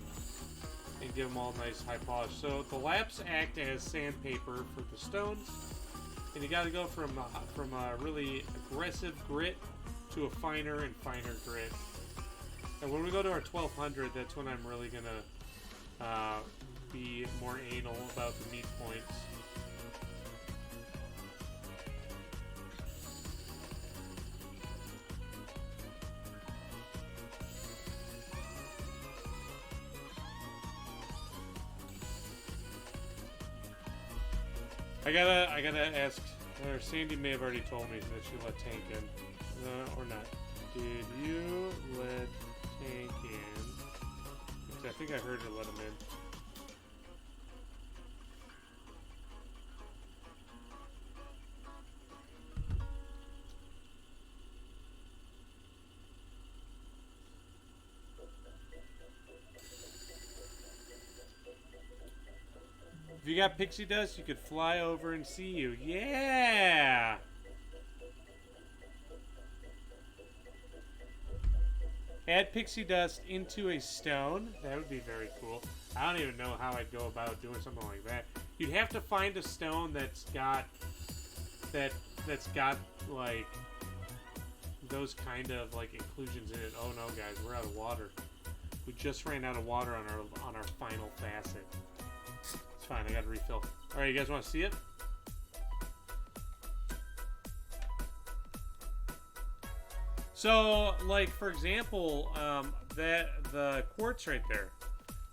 and give them all nice high polish. So the laps act as sandpaper for the stones, and you got to go from a really aggressive grit to a finer and finer grit. And when we go to our 1200, that's when I'm really gonna be more anal about the meat points. I gotta ask. Or Sandy may have already told me that she let Tank in, or not. Did you let Tank in? Because I think I heard her let him in. If you got pixie dust, you could fly over and see you. Yeah! Add pixie dust into a stone. That would be very cool. I don't even know how I'd go about doing something like that. You'd have to find a stone that's got like those kind of like inclusions in it. Oh no, guys, we're out of water. We just ran out of water on our final facet. It's fine, I got to refill. All right, you guys want to see it? So, like for example, the quartz right there,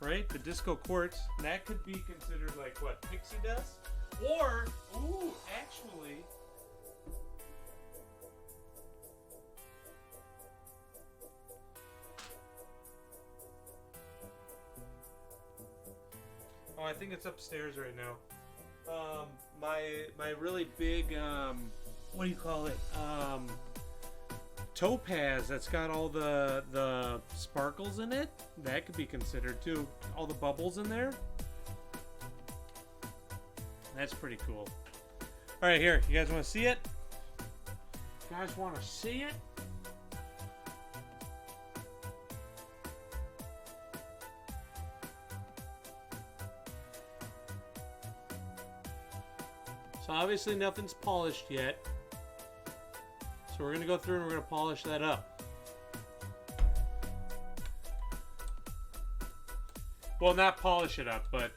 right? The disco quartz, that could be considered like what, pixie dust? Or, ooh, actually, oh, I think it's upstairs right now. My really big what do you call it? Topaz that's got all the sparkles in it. That could be considered too. All the bubbles in there. That's pretty cool. All right, here. You guys want to see it? You guys want to see it? So obviously nothing's polished yet. So we're going to go through and we're going to polish that up. Well, not polish it up, but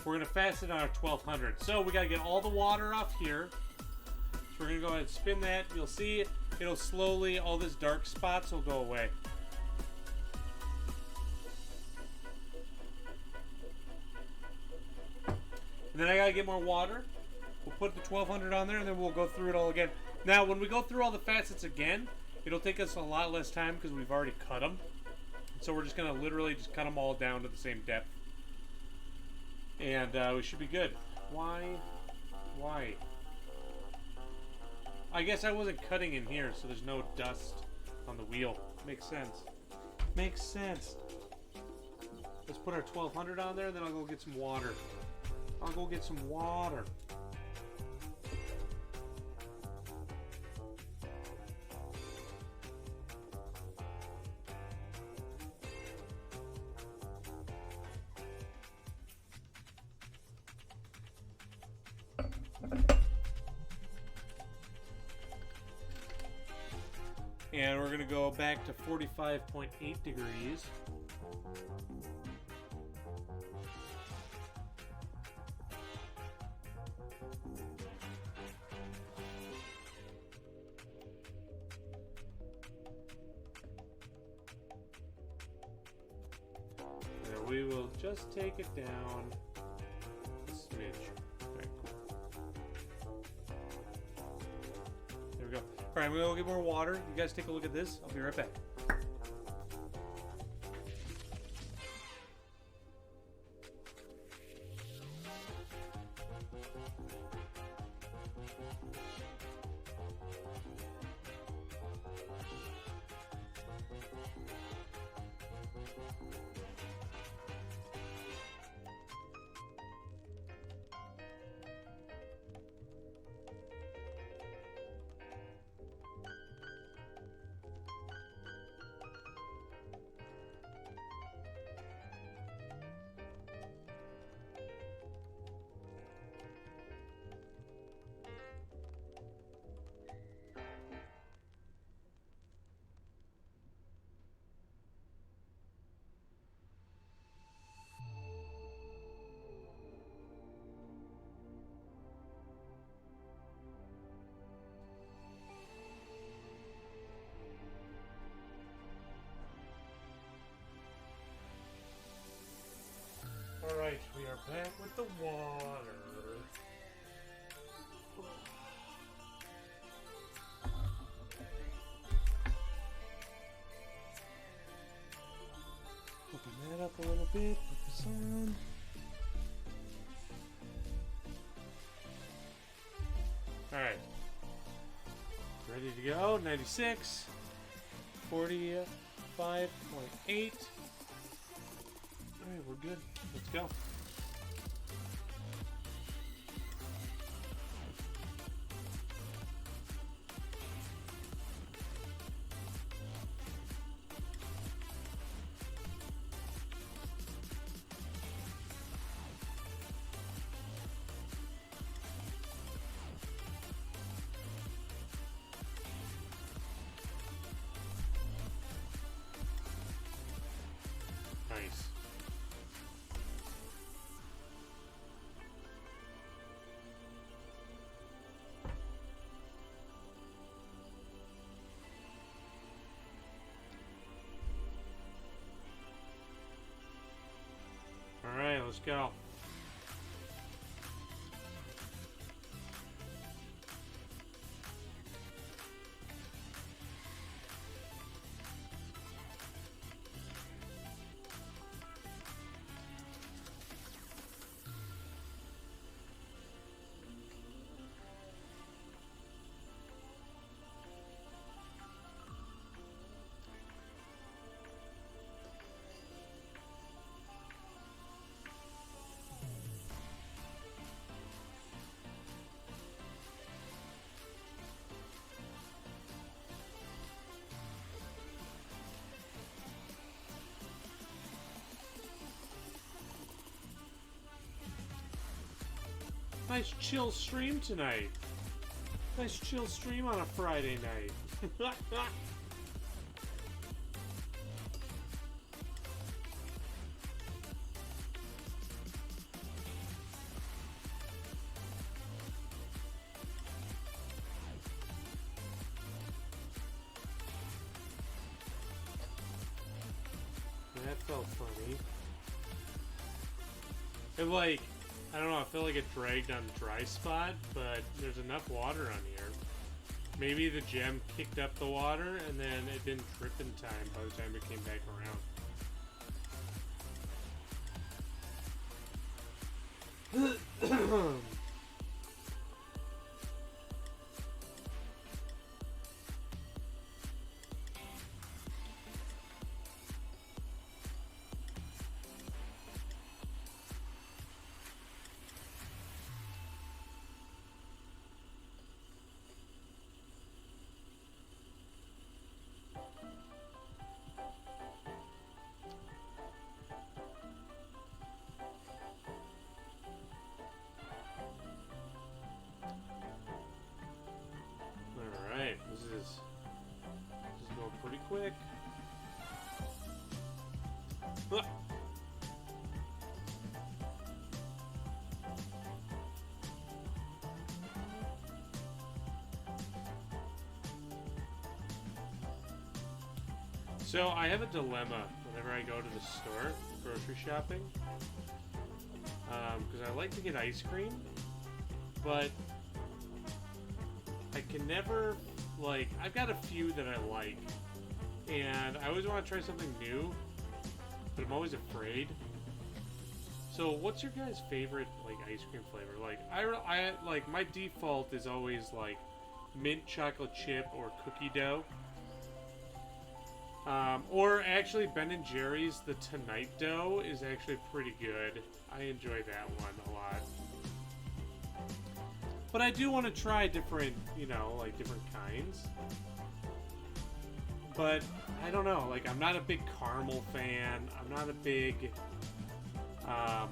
we're going to fast it on our 1200. So we got to get all the water off here. So we're going to go ahead and spin that. You'll see it'll slowly, all this dark spots will go away. And then I got to get more water. We'll put the 1200 on there and then we'll go through it all again. Now, when we go through all the facets again, it'll take us a lot less time because we've already cut them. So we're just going to literally just cut them all down to the same depth. And we should be good. Why? I guess I wasn't cutting in here, so there's no dust on the wheel. Makes sense. Makes sense. Let's put our 1200 on there, then I'll go get some water. I'll go get some water. And we're going to go back to 45.8 degrees. And we will just take it down a smidge. Very cool. There we go. All right, we'll get more water. You guys take a look at this. I'll be right back. Alright, we are back with the water. bit. Put this on. Alright. Ready to go. 96. 45.8. Alright, we're good. Let's go. Nice. All right, let's go. Nice chill stream tonight. Nice chill stream on a Friday night. That felt funny. It like, I don't know, I feel like it dragged on a dry spot, but there's enough water on here. Maybe the gem kicked up the water and then it didn't trip in time by the time it came back around. This is going pretty quick. Ah. So I have a dilemma whenever I go to the store, grocery shopping, because I like to get ice cream, but I can never, like, I've got a few that I like, and I always want to try something new, but I'm always afraid. So what's your guys' favorite, like, ice cream flavor? Like, I like, my default is always, like, mint chocolate chip or cookie dough. Or actually Ben & Jerry's, the Tonight Dough is actually pretty good. I enjoy that one a lot. But I do want to try different, you know, like different kinds. But I don't know, like I'm not a big caramel fan. I'm not a big 45.8.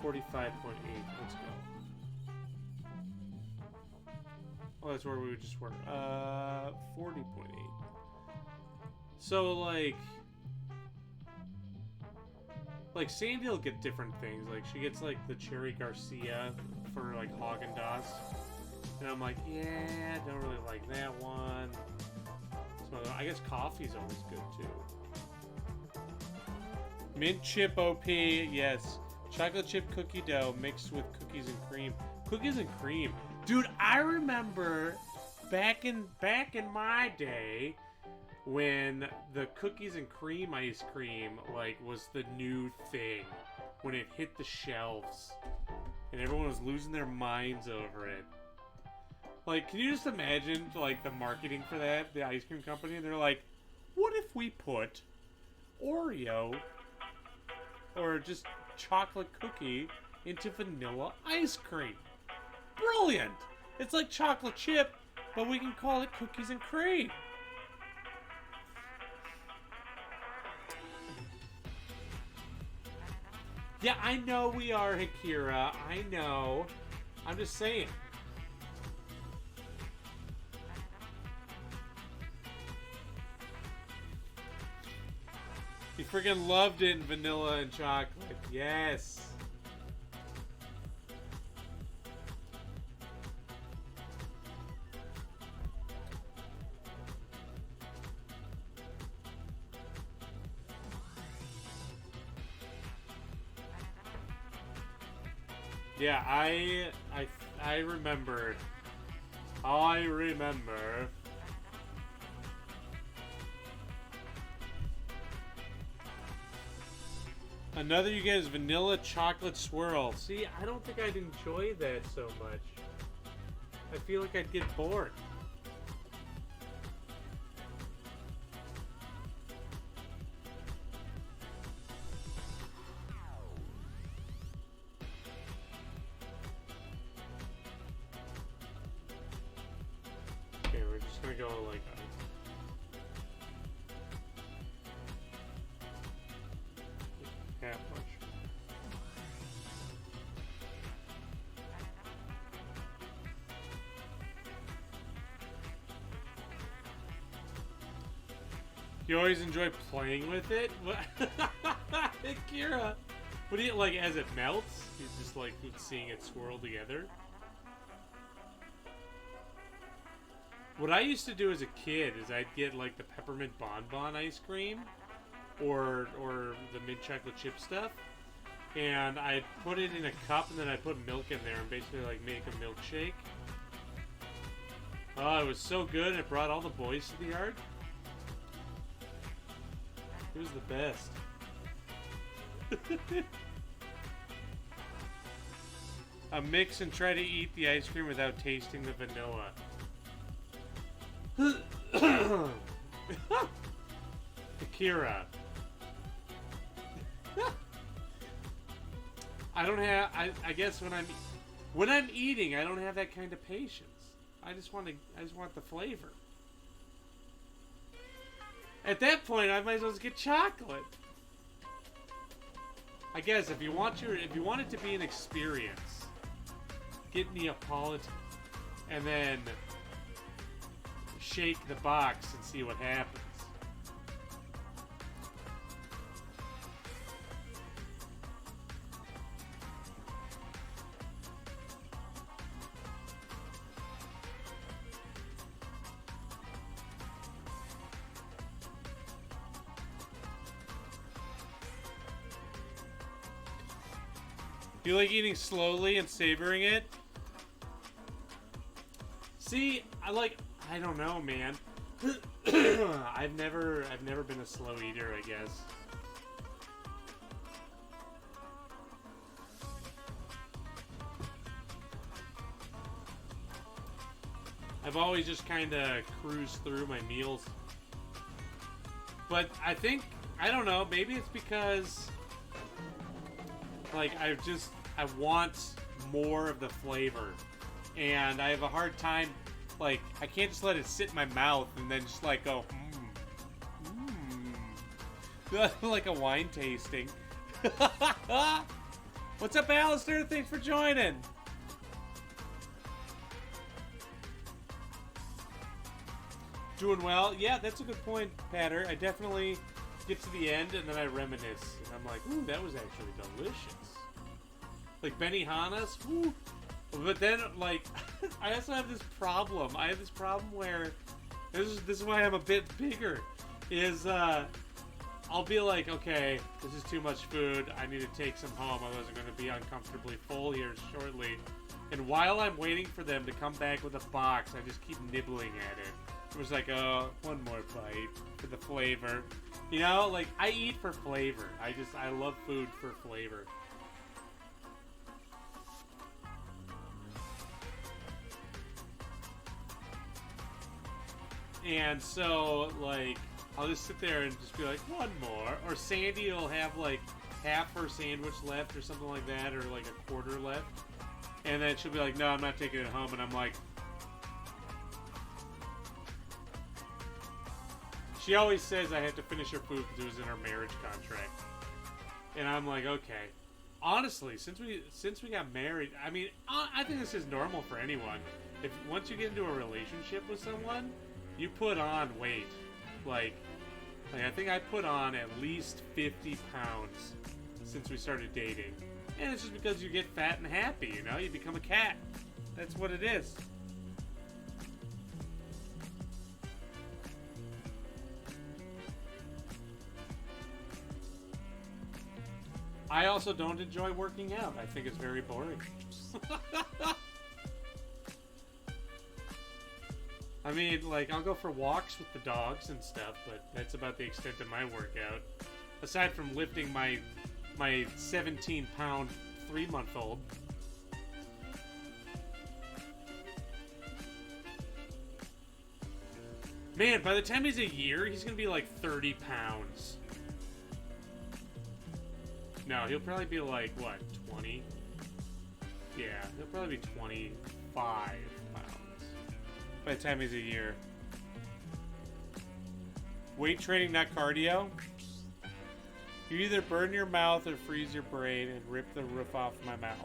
Let's go. Oh, that's where we just were. 40.8. So like Sandy will get different things. Like she gets like the Cherry Garcia for like Haagen-Dazs, and I'm like, yeah, I don't really like that one. So I guess coffee's always good too. Mint chip OP, yes. Chocolate chip cookie dough mixed with cookies and cream. Cookies and cream, dude. I remember back in my day, when the cookies and cream ice cream like was the new thing when it hit the shelves and everyone was losing their minds over it. Like, can you just imagine like the marketing for that, the ice cream company? And they're like, what if we put Oreo or just chocolate cookie into vanilla ice cream? Brilliant! It's like chocolate chip, but we can call it cookies and cream. Yeah, I know we are, Akira. I know. I'm just saying. You freaking loved it in vanilla and chocolate. Yes. Yeah, I remember. I remember. Another you get is vanilla chocolate swirl. See, I don't think I'd enjoy that so much. I feel like I'd get bored. Okay, we're just gonna go like half much. You always enjoy playing with it? What? Kira, what do you like as it melts? You just like seeing it swirl together? What I used to do as a kid is I'd get like the peppermint bonbon ice cream or the mint chocolate chip stuff, and I'd put it in a cup and then I'd put milk in there and basically like make a milkshake. Oh, it was so good. It brought all the boys to the yard. It was the best. A mix and try to eat the ice cream without tasting the vanilla. Akira. I don't have. I guess when I'm eating, I don't have that kind of patience. I just want the flavor. At that point, I might as well just get chocolate. I guess if you want it to be an experience, get Neapolitan, and then shake the box and see what happens. You like eating slowly and savoring it? See, I don't know, man. I've never been a slow eater, I guess. I've always just kind of cruised through my meals. But I don't know, maybe it's because like I want more of the flavor, and I have a hard time, like, I can't just let it sit in my mouth and then just like go like a wine tasting. What's up, Alistair? Thanks for joining. Doing well? Yeah, that's a good point, Patter. I definitely get to the end and then I reminisce, and I'm like, ooh, that was actually delicious. Like Benihana's, woo. But then, like, I also have this problem. I have this problem where this is why I'm a bit bigger. Is I'll be like, okay, this is too much food. I need to take some home, otherwise I'm going to be uncomfortably full here shortly. And while I'm waiting for them to come back with a box, I just keep nibbling at it. was like, oh, one more bite for the flavor. You know, like, I eat for flavor. I love food for flavor. And so, like, I'll just sit there and just be like, one more. Or Sandy will have, like, half her sandwich left or something like that, or, like, a quarter left. And then she'll be like, no, I'm not taking it home. And I'm like... She always says I have to finish her food because it was in her marriage contract. And I'm like, okay. Honestly, since we got married, I mean, I think this is normal for anyone. If once you get into a relationship with someone, you put on weight. Like I think I put on at least 50 pounds since we started dating. And it's just because you get fat and happy, you know? You become a cat. That's what it is. I also don't enjoy working out. I think it's very boring. I mean, like, I'll go for walks with the dogs and stuff, but that's about the extent of my workout. Aside from lifting my 17-pound 3-month-old. Man, by the time he's a year, he's gonna be like 30 pounds. No, he'll probably be like, what, 20? Yeah, he'll probably be 25 pounds by the time he's a year. Weight training, not cardio. You either burn your mouth or freeze your brain and rip the roof off my mouth.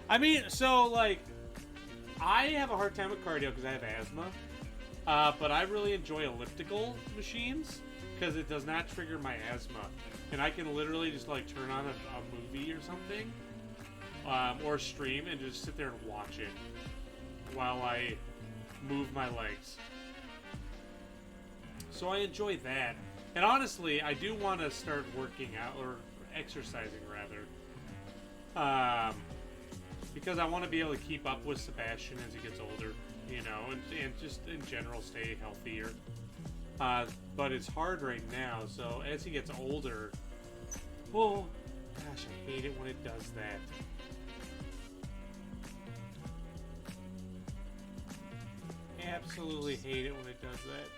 I mean, so, like, I have a hard time with cardio because I have asthma. But I really enjoy elliptical machines because it does not trigger my asthma. And I can literally just, like, turn on a movie or something. Or stream and just sit there and watch it while I move my legs. So I enjoy that. And honestly, I do want to start working out, or exercising rather. Because I want to be able to keep up with Sebastian as he gets older, you know, and just in general stay healthier. But it's hard right now, so as he gets older, oh, gosh, I hate it when it does that. Absolutely hate it when it does that.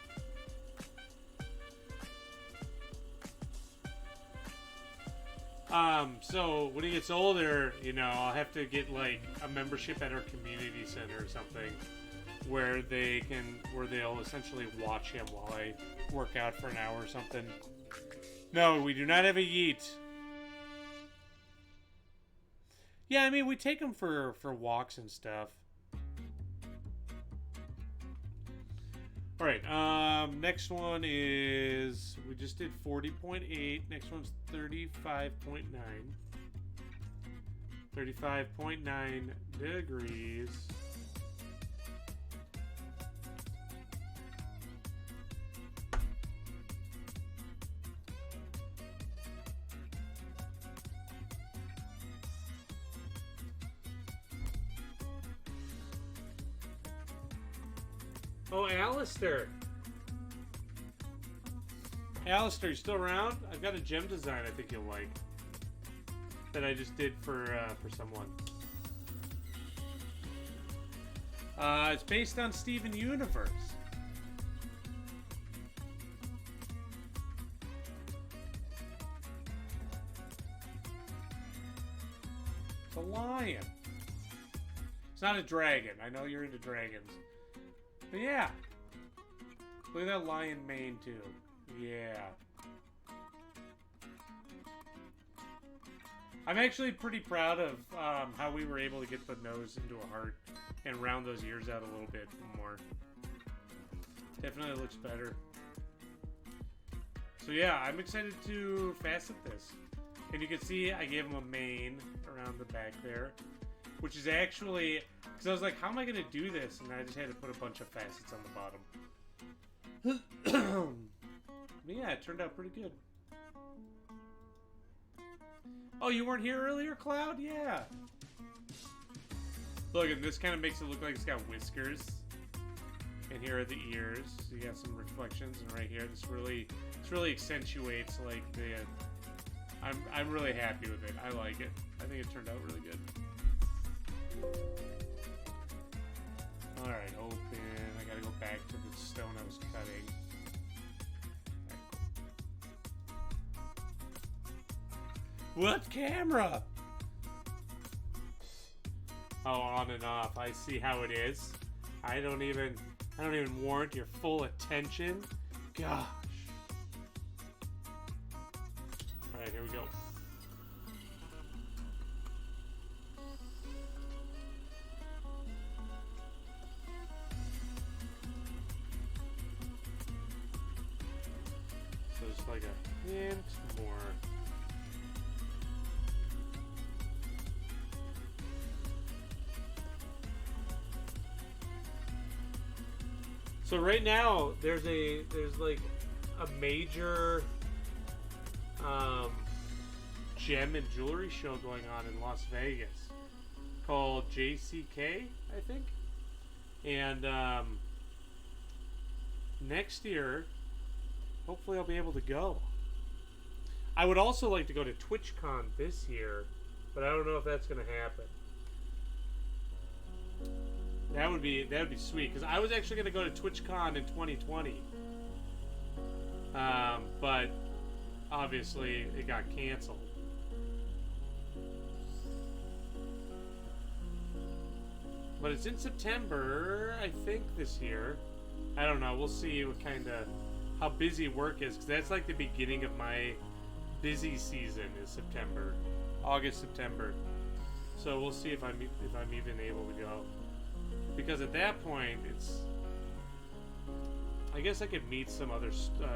So when he gets older, you know, I'll have to get like a membership at our community center or something where they'll essentially watch him while I work out for an hour or something. No, we do not have a yeet. Yeah, I mean, we take him for walks and stuff. Alright, next one is, we just did 40.8, next one's 35.9. 35.9 degrees. Oh, Alistair. Alistair, you still around? I've got a gem design I think you'll like. That I just did for someone. It's based on Steven Universe. It's a lion. It's not a dragon. I know you're into dragons. But yeah. Look at that lion mane too. Yeah. I'm actually pretty proud of how we were able to get the nose into a heart and round those ears out a little bit more. Definitely looks better. So yeah, I'm excited to facet this. And you can see I gave him a mane around the back there. Which is actually... Because I was like, how am I going to do this? And I just had to put a bunch of facets on the bottom. But yeah, it turned out pretty good. Oh, you weren't here earlier, Cloud? Yeah. Look, and this kind of makes it look like it's got whiskers. And here are the ears. So you got some reflections, and right here, this really accentuates like the. I'm really happy with it. I like it. I think it turned out really good. All right, open. I gotta go back to the stone I was cutting. What camera? Oh, on and off. I see how it is. I don't even warrant your full attention. Gosh. All right, here we go. So just like a hint more. So right now, there's like a major gem and jewelry show going on in Las Vegas called JCK, I think. And next year, hopefully I'll be able to go. I would also like to go to TwitchCon this year, but I don't know if that's going to happen. That would be sweet, because I was actually going to go to TwitchCon in 2020, but obviously it got canceled. But it's in September, I think, this year. I don't know. We'll see what how busy work is, because that's like the beginning of my busy season is September, August, September. So we'll see if I'm even able to go. Because at that point, I guess I could meet some other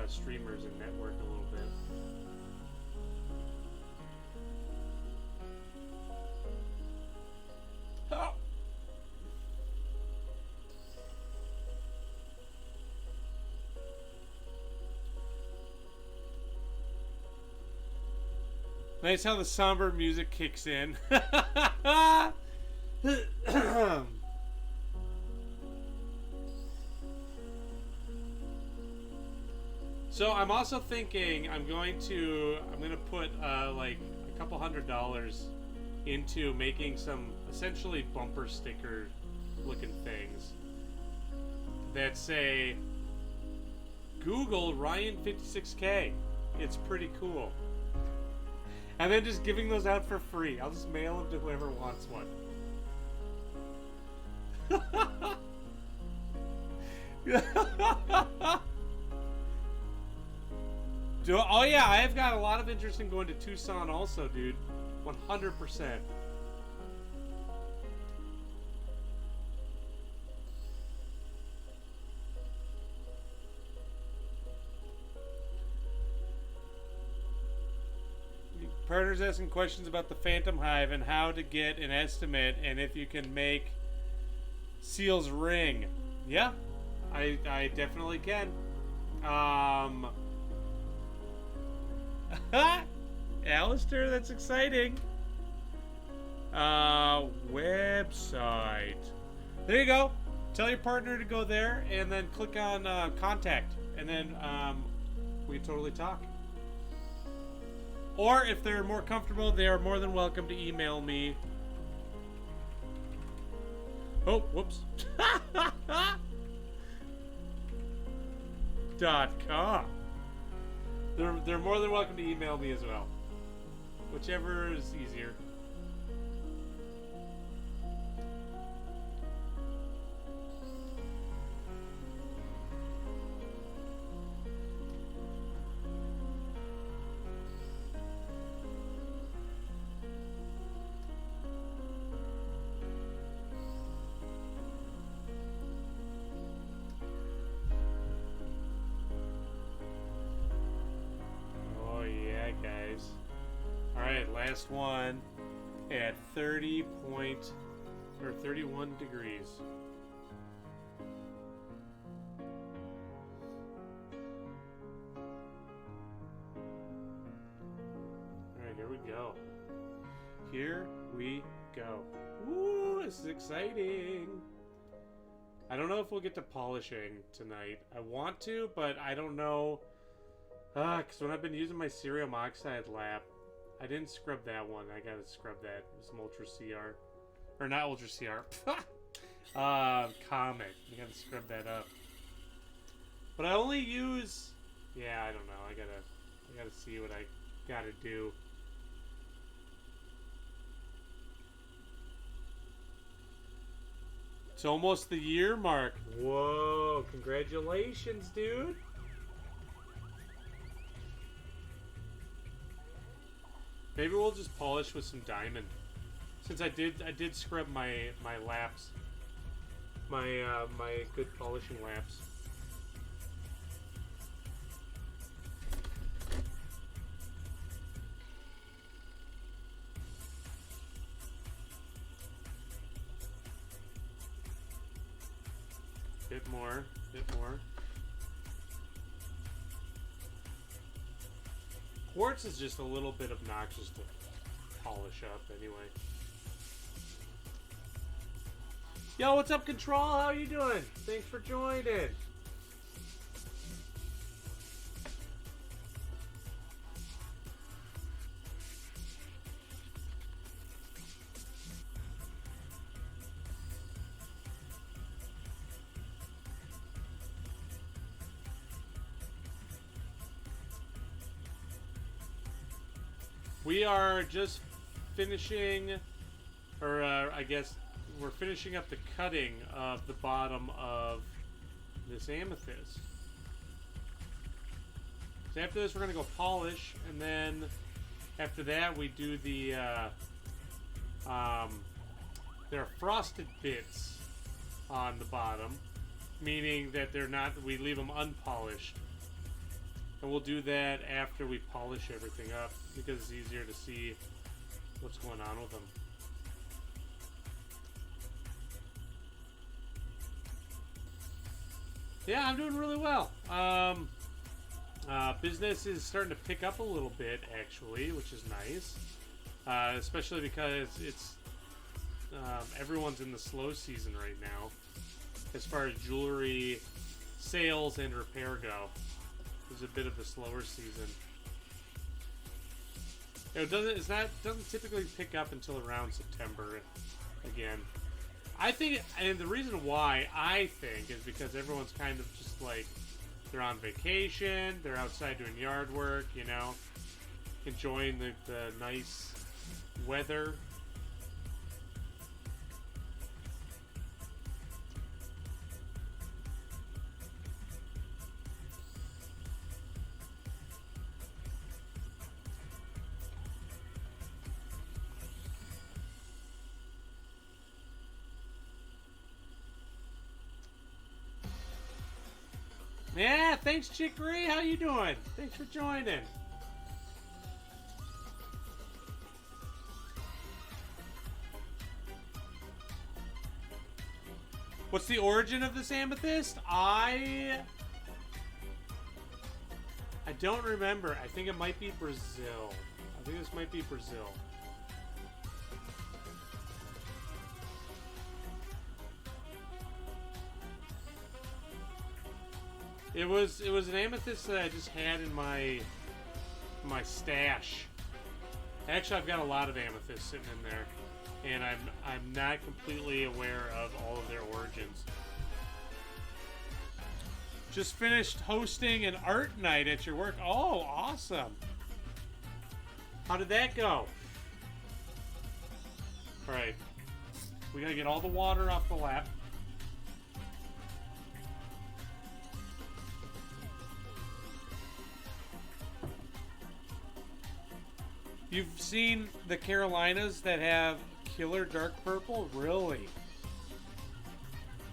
streamers and network a little bit. Oh. Nice how the somber music kicks in. So I'm also thinking I'm gonna put like a couple $100 into making some essentially bumper sticker looking things that say Google Ryan56K. It's pretty cool. And then just giving those out for free. I'll just mail them to whoever wants one. Oh yeah, I've got a lot of interest in going to Tucson also, dude. 100%. Partner's asking questions about the Phantom Hive and how to get an estimate and if you can make Seal's ring. Yeah, I definitely can. Alistair, that's exciting. Website. There you go. Tell your partner to go there and then click on contact, and then we can totally talk. Or if they're more comfortable, they are more than welcome to email me. Oh, whoops. .com. They're more than welcome to email me as well. Whichever is easier. Last one at 31 degrees. All right, here we go. Here we go. Woo! this is exciting. I don't know if we'll get to polishing tonight. I want to, but I don't know. Because when I've been using my cerium oxide lap, I didn't scrub that one. I gotta scrub that. Some Ultra CR. Or not Ultra CR. Comet. You gotta scrub that up. But I only use... Yeah, I don't know. I gotta see what I gotta do. It's almost the year mark. Whoa, congratulations, dude. Maybe we'll just polish with some diamond. Since I did scrub my laps. My good polishing laps. Bit more. Quartz is just a little bit obnoxious to polish up anyway. Yo, what's up, Control? How you doing? Thanks for joining. We are just finishing, or I guess we're finishing up the cutting of the bottom of this amethyst. So after this, we're going to go polish, and then after that, we do the, there are frosted bits on the bottom, meaning that they're not, we leave them unpolished. And we'll do that after we polish everything up, because it's easier to see what's going on with them. Yeah, I'm doing really well. Business is starting to pick up a little bit, actually, which is nice. Especially because it's everyone's in the slow season right now, as far as jewelry sales and repair go. It's a bit of a slower season. It doesn't typically pick up until around September again. I think, and the reason why I think is because everyone's kind of just like, they're on vacation, they're outside doing yard work, you know, enjoying the nice weather. Yeah, thanks, Chicory. How you doing? Thanks for joining. What's the origin of this amethyst? I don't remember. I think it might be Brazil. I think this might be Brazil. It was an amethyst that I just had in my stash. Actually, I've got a lot of amethysts sitting in there, and I'm not completely aware of all of their origins. Just finished hosting an art night at your work. Oh, awesome! How did that go? All right, we gotta get all the water off the lap. You've seen the Carolinas that have killer dark purple? Really?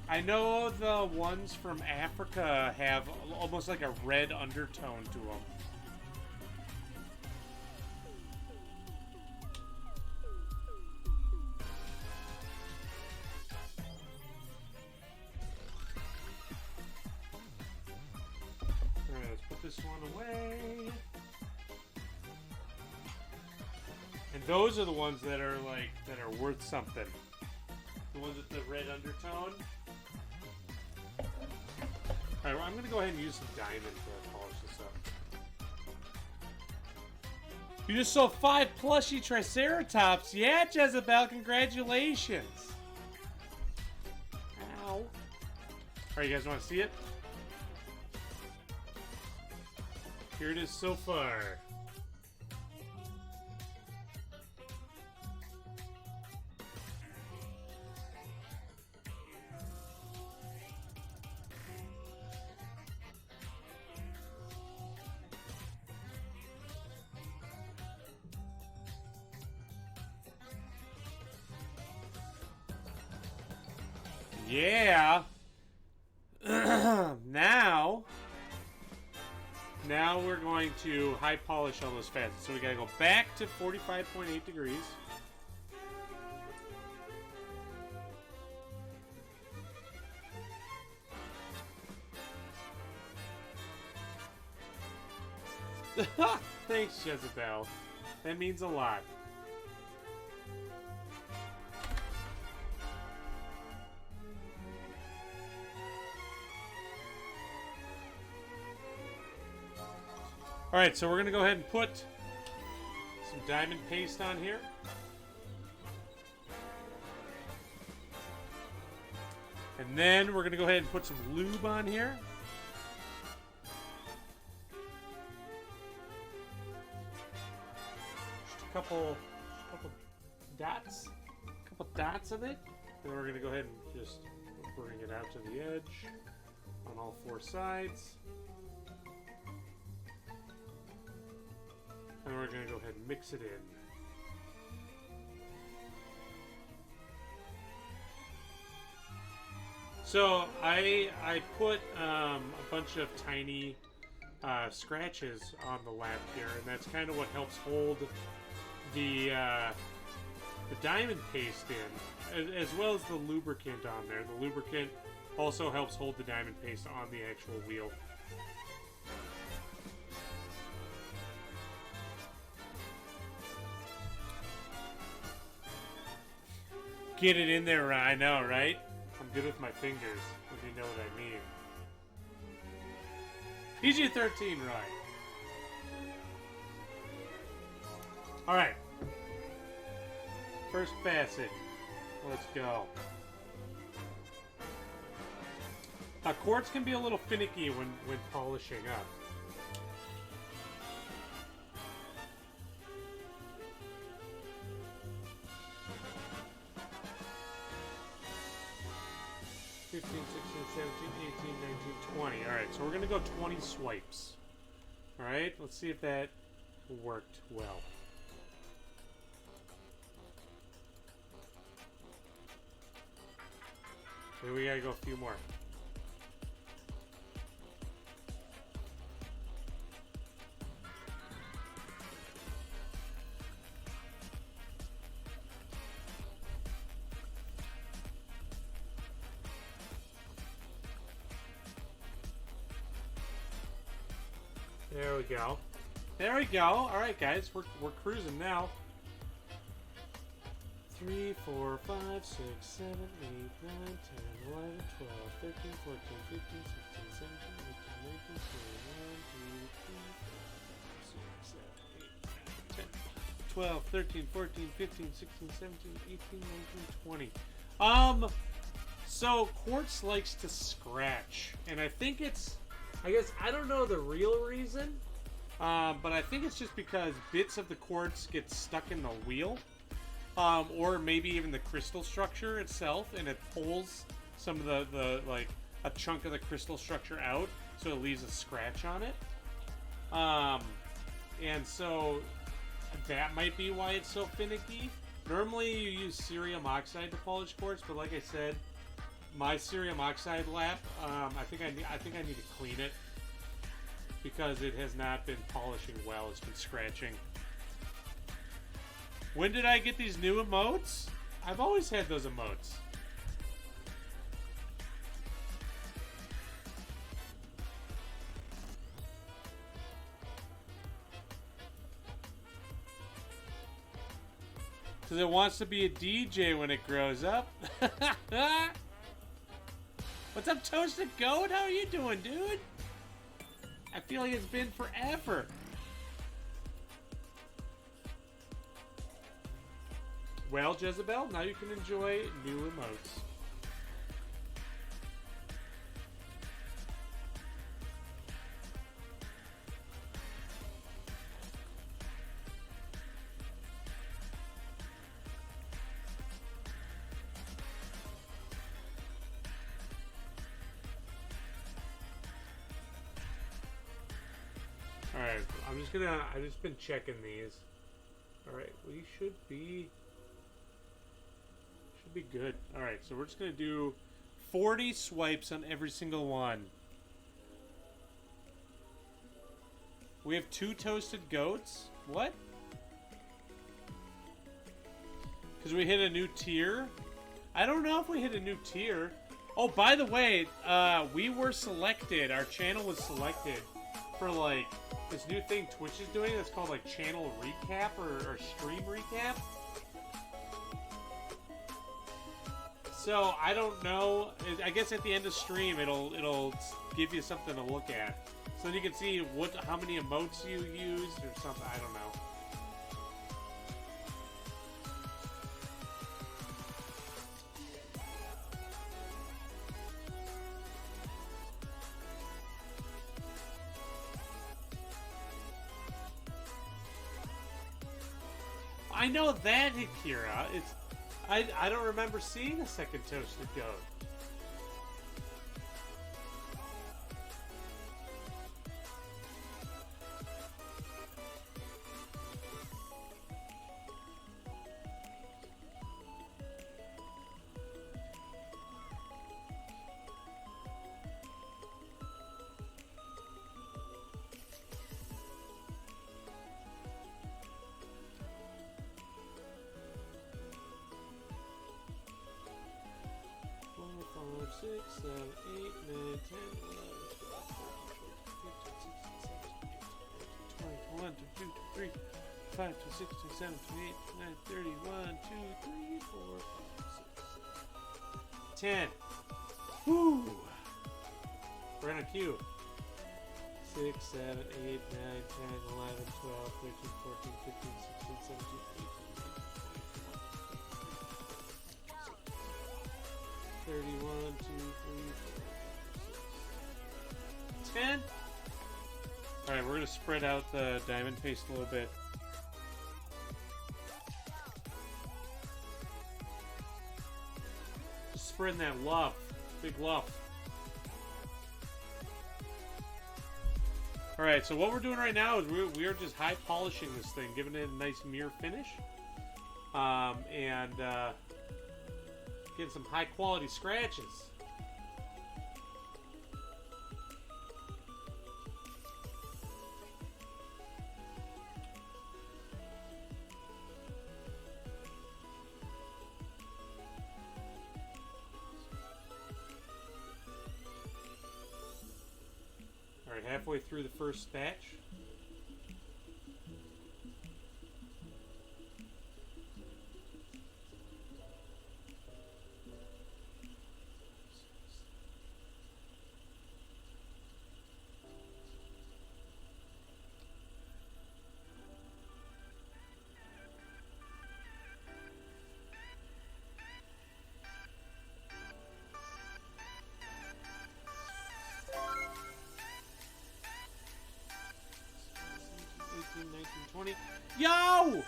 I know the ones from Africa have almost like a red undertone to them. Alright, let's put this one away. And those are the ones that are worth something. ones with the red undertone. Alright, well, I'm gonna go ahead and use some diamond to polish this up. You just sold 5 plushy Triceratops. Yeah, Jezebel, congratulations. Ow. Alright, you guys want to see it? Here it is so far. Yeah. Now we're going to high polish all those facets. So we gotta go back to 45.8 degrees. Thanks, Jezebel. That means a lot. Alright, so we're going to go ahead and put some diamond paste on here. And then we're going to go ahead and put some lube on here. Just a couple dots. A couple dots of it. And then we're going to go ahead and just bring it out to the edge on all 4 sides. And we're going to go ahead and mix it in. So I put a bunch of tiny scratches on the lap here, and that's kind of what helps hold the diamond paste in, as well as the lubricant on there. The lubricant also helps hold the diamond paste on the actual wheel. Get it in there, I know, right? I'm good with my fingers, if you know what I mean. PG-13, right? Alright. First facet. Let's go. Now, quartz can be a little finicky when polishing up. Alright, so we're going to go 20 swipes. Alright, let's see if that worked well. Maybe we gotta go a few more. There we go. There we go. All right, guys, we're cruising now. 3, 4, 5, 6, 7, 8, 9, 10, 11, 12, 13, 14, 15, 16, 17, 18, 19, 20, 21, 22, 23, 24, 25, 26, 27, 8, 9, 10, 12, 13, 14, 15, 16, 17, 18, 19, 20. So quartz likes to scratch, and I think it's, I guess, I don't know the real reason, but I think it's just because bits of the quartz get stuck in the wheel, or maybe even the crystal structure itself, and it pulls some of the like, a chunk of the crystal structure out, so it leaves a scratch on it. And so that might be why it's so finicky. Normally you use cerium oxide to polish quartz, but like I said, my cerium oxide lap, I think I need to clean it because it has not been polishing well. It's been scratching. When did I get these new emotes? I've always had those emotes. Because it wants to be a DJ when it grows up. What's up, Toasted Goat? How are you doing, dude? I feel like it's been forever. Well, Jezebel, now you can enjoy new emotes. Alright, I've just been checking these. Alright, we should be good. Alright, so we're just gonna do 40 swipes on every single one. We have 2 toasted goats? What? Because we hit a new tier? I don't know if we hit a new tier. Oh, by the way, we were selected. Our channel was selected for, like, this new thing Twitch is doing that's called, like, channel recap or stream recap. So, I don't know. I guess at the end of stream, it'll give you something to look at. So then you can see how many emotes you used or something. I don't know. I know that, Akira. I don't remember seeing a second toasted goat. Woo! We're in a queue. 6, 7, 8, 9, 10, 11, 12, 13, 14, 15, 16, 17, 18, 19, 20, 21, 2, 3, 4, 5, 6, 10. Alright, we're going to spread out the diamond paste a little bit. Just spreading that love. Big love. Alright, so what we're doing right now is we are just high polishing this thing, giving it a nice mirror finish. And getting some high quality scratches. Halfway through the first batch. Yo!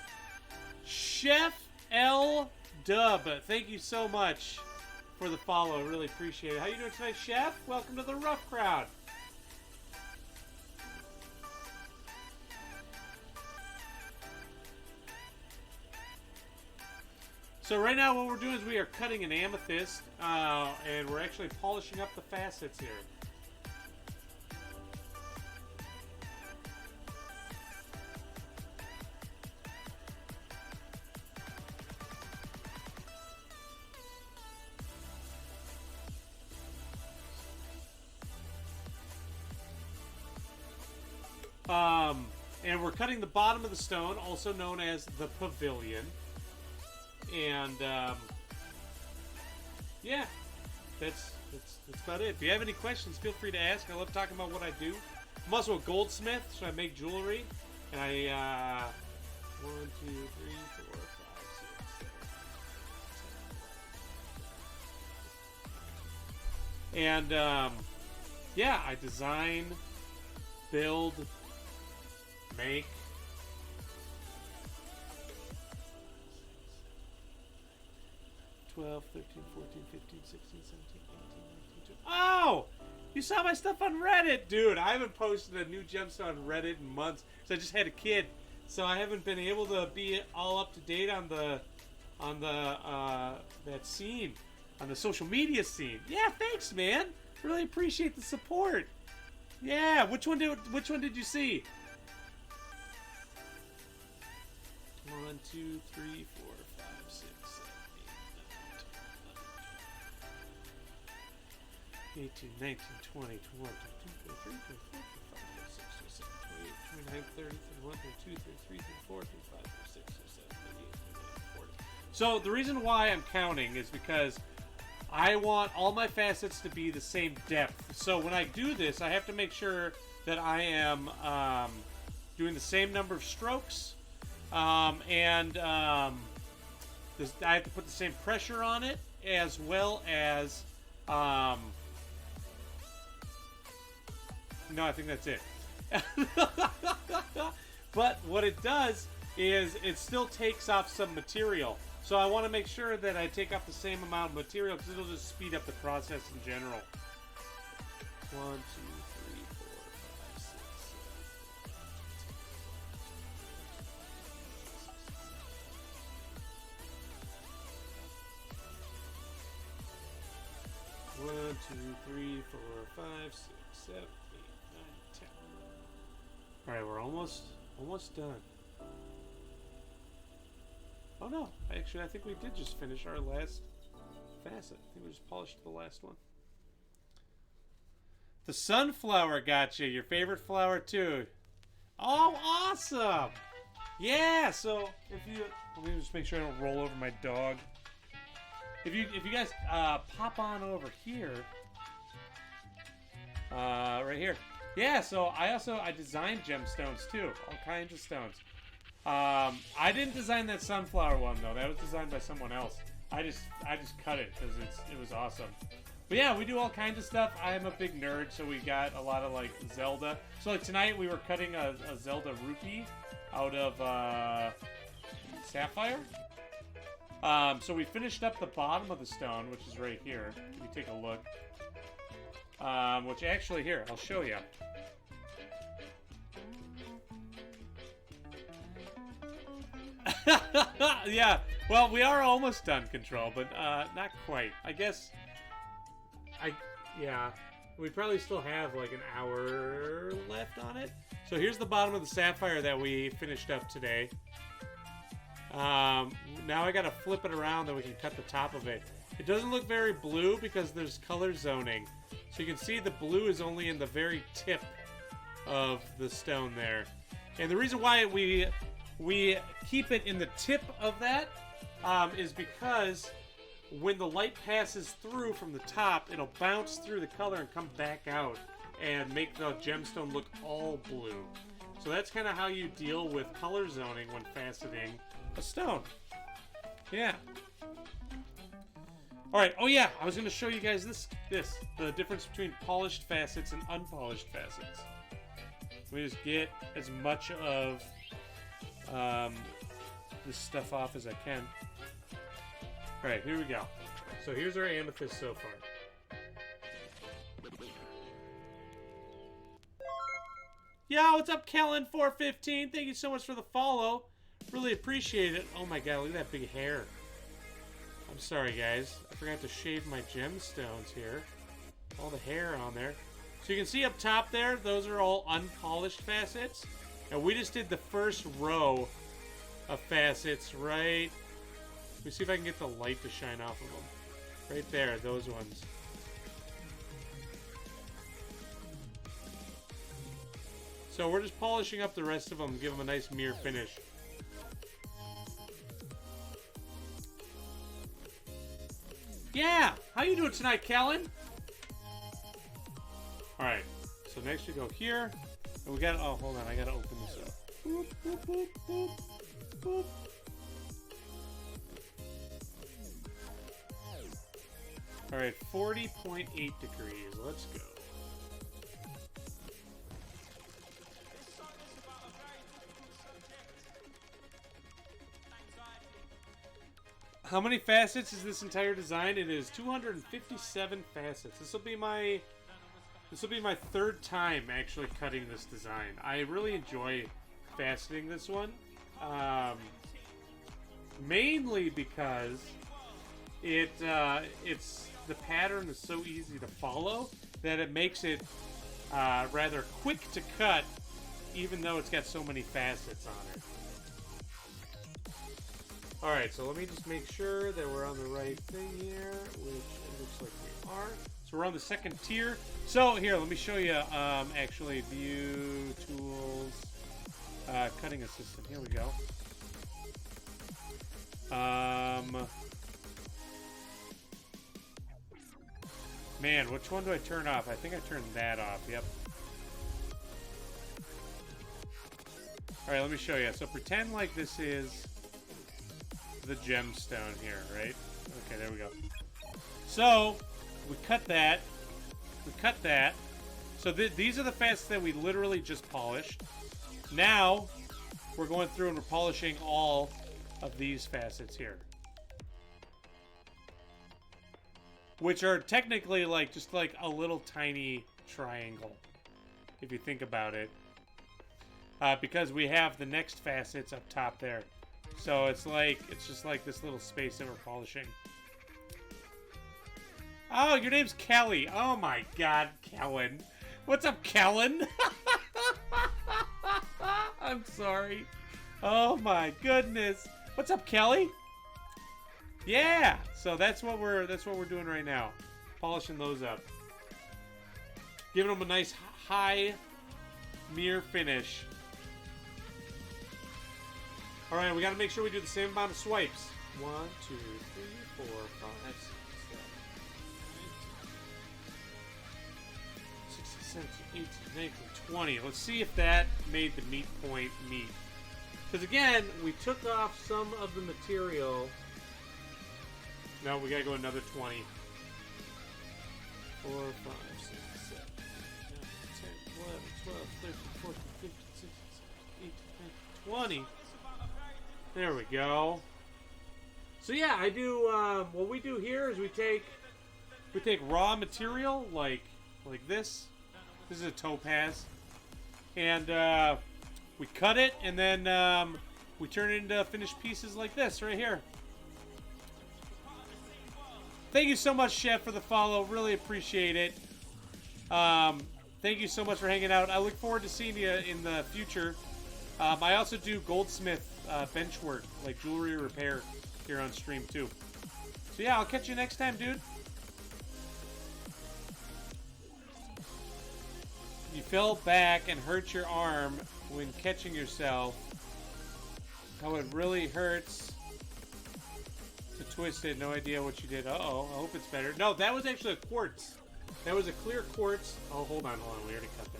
Chef L Dub, thank you so much for the follow. Really appreciate it. How you doing tonight, Chef? Welcome to the Rough Crowd. So right now what we're doing is we are cutting an amethyst, and we're actually polishing up the facets here. And we're cutting the bottom of the stone, also known as the pavilion. And yeah, that's about it. If you have any questions, feel free to ask. I love talking about what I do. I'm also a goldsmith, so I make jewelry. And I 1, 2, 3, 4, 5, 6, 7, 8, 9, 10. And yeah, I design, build, make. 12, 13, 14, 15, 16, 17, 18, 19, 20. Oh! You saw my stuff on Reddit! Dude, I haven't posted a new gemstone on Reddit in months. So I just had a kid. So I haven't been able to be all up to date on the that scene. On the social media scene. Yeah, thanks, man. Really appreciate the support. Yeah, which one did you see? 1, 2, 3, 4, 5, 6, 7, 8, 9, 10, 18, 19, 20, 21, 22, 23, 24, 25, 26, 27, 28, 29, 30, 31, 32, 33, 34, 35, 36, 37, 38, 39, 40. So the reason why I'm counting is because I want all my facets to be the same depth. So when I do this, I have to make sure that I am doing the same number of strokes. I have to put the same pressure on it, as well as no, I think that's it. But what it does is it still takes off some material. So I want to make sure that I take off the same amount of material because it'll just speed up the process in general. 1, 2, 3, 4, 5, 6, 7, 8, 9, 10. 1, 2, 3, 4, 5, 6, 7, 8, 9, 10. Alright, we're almost done. Oh no, actually I think we did just finish our last facet. I think we just polished the last one. The sunflower got you, your favorite flower too. Oh, awesome! Yeah, so if you, let me just make sure I don't roll over my dog. If you guys pop on over here, right here. Yeah, so I designed gemstones too, all kinds of stones. I didn't design that sunflower one though. That was designed by someone else. I just cut it because it was awesome. But yeah, we do all kinds of stuff. I am a big nerd, so we got a lot of like Zelda. So like tonight we were cutting a Zelda Rupee out of Sapphire. So we finished up the bottom of the stone, which is right here. If you take a look. Which actually here, I'll show you. Yeah, well, we are almost done, Control, but not quite. I guess, yeah, we probably still have like an hour left on it. So here's the bottom of the Sapphire that we finished up today. Now I gotta flip it around, then we can cut the top of it. It doesn't look very blue because there's color zoning. So you can see the blue is only in the very tip of the stone there. And the reason why we keep it in the tip of that is because when the light passes through from the top, it'll bounce through the color and come back out and make the gemstone look all blue. So that's kind of how you deal with color zoning when faceting a stone. Yeah. Alright, oh yeah, I was going to show you guys the difference between polished facets and unpolished facets. Let me just get as much of this stuff off as I can. Alright, here we go. So here's our amethyst so far. Yo, what's up, Kellen415? Thank you so much for the follow. Really appreciate it. Oh my god, look at that big hair. I'm sorry, guys. I forgot to shave my gemstones here. All the hair on there. So you can see up top there, those are all unpolished facets. And we just did the first row of facets right... Let me see if I can get the light to shine off of them. Right there, those ones. So we're just polishing up the rest of them, give them a nice mirror finish. Yeah! How you doing tonight, Kellen? Alright, so next we go here. And we gotta, oh, hold on, I gotta open this up. Boop, boop, boop, boop, boop. Alright, 40.8 degrees. Let's go. How many facets is this entire design? It is 257 facets. This will be my third time actually cutting this design. I really enjoy faceting this one. Mainly because it's the pattern is so easy to follow that it makes it rather quick to cut, even though it's got so many facets on it. Alright, so let me just make sure that we're on the right thing here, which it looks like we are. So we're on the second tier. So here, let me show you, actually, view, tools, cutting assistant. Here we go. Man, which one do I turn off? I think I turned that off, yep. Alright, let me show you. So pretend like this is the gemstone here, right? Okay, there we go. So, we cut that. We cut that. So these are the facets that we literally just polished. Now, we're going through and we're polishing all of these facets here. Which are technically like just like a little tiny triangle, if you think about it. Because we have the next facets up top there. So it's just like this little space that we're polishing. Oh, your name's Kelly. Oh my god, Kellen. What's up, Kellen? I'm sorry. Oh my goodness. What's up, Kelly? Yeah. So that's what we're doing right now. Polishing those up. Giving them a nice high mirror finish. Alright, we gotta make sure we do the same amount of swipes. 1, 2, 3, 4, 5, 6, 7, 8, 16, 17, 18, 19, 20. Let's see if that made the meat point meet. Because again, we took off some of the material. No, we gotta go another 20. 4, 5, 6, 7, 8, 9, 10, 11, 12, 13, 14, 15, 16, 17, 18, 19, 20. There we go. So yeah, I do. What we do here is we take raw material like this. This is a topaz, and we cut it, and then we turn it into finished pieces like this right here. Thank you so much, Chef, for the follow. Really appreciate it. Thank you so much for hanging out. I look forward to seeing you in the future. I also do goldsmith bench work, like jewelry repair, here on stream too. So yeah, I'll catch you next time, dude. You fell back and hurt your arm when catching yourself. How it really hurts to twist it. No idea what you did. Uh-oh, I hope it's better. No, that was actually a quartz. That was a clear quartz. Oh, hold on. We already cut that.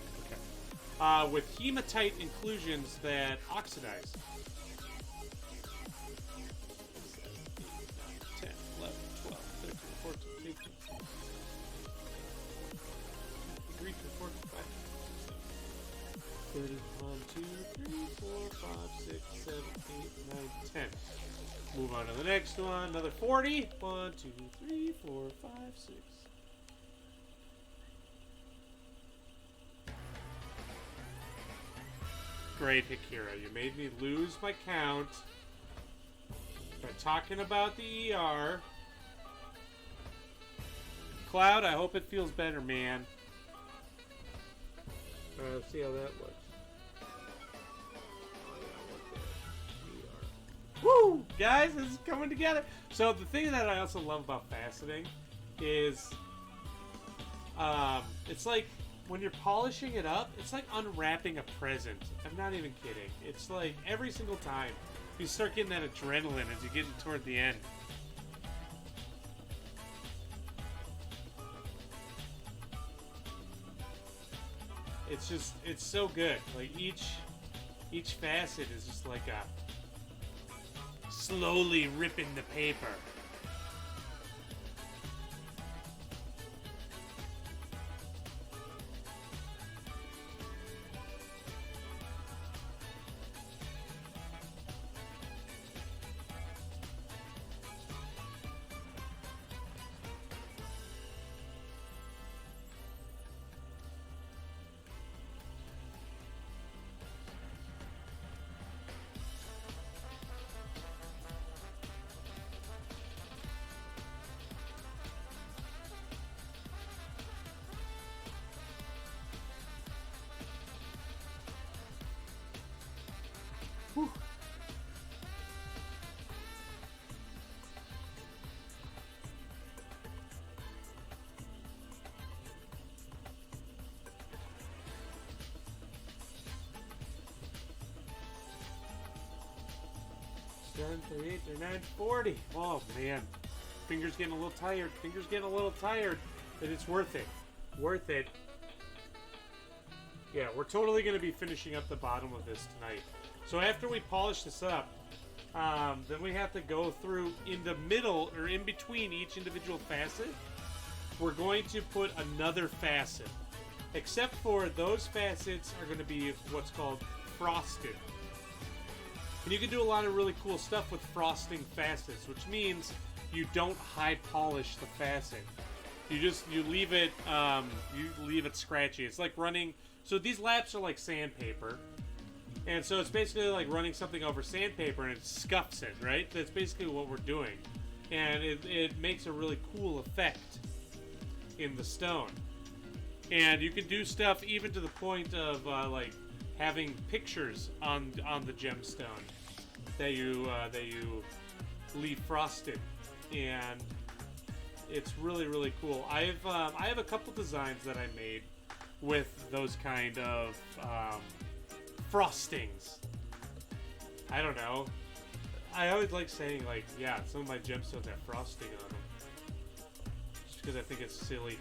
Okay. With hematite inclusions that oxidize. 10, 11, 12, 13, 14, 15, 3, 4, 5, 6, 7, 1, 2, 3, 4, 5, 6, 7, 8, 9, 10. Move on to the next one. Another 40. 1, 2, 3, 4, 5, 6. Great, Hikira. You made me lose my count by talking about the ER. Cloud, I hope it feels better, man. Let's see how that looks. Woo! Guys, this is coming together. So the thing that I also love about faceting is it's like when you're polishing it up, it's like unwrapping a present. I'm not even kidding. It's like every single time you start getting that adrenaline as you get toward the end. It's just, it's so good. Like each facet is just like a slowly ripping the paper. Whew. Seven, 38, 39, 40. Oh man, fingers getting a little tired. Fingers getting a little tired, but it's worth it. Worth it. Yeah, we're totally going to be finishing up the bottom of this tonight. So after we polish this up, then we have to go through in the middle or in between each individual facet. We're going to put another facet, except for those facets are going to be what's called frosted. And you can do a lot of really cool stuff with frosting facets, which means you don't high polish the facet. You leave it scratchy. It's like running. So these laps are like sandpaper. And so it's basically like running something over sandpaper and it scuffs it, right? That's basically what we're doing. And it makes a really cool effect in the stone. And you can do stuff even to the point of like having pictures on the gemstone that you leave frosted. And it's really, really cool. I have a couple designs that I made with those kind of frostings. I don't know. I always like saying, like, yeah, some of my gemstones have frosting on them. Just because I think it's silly.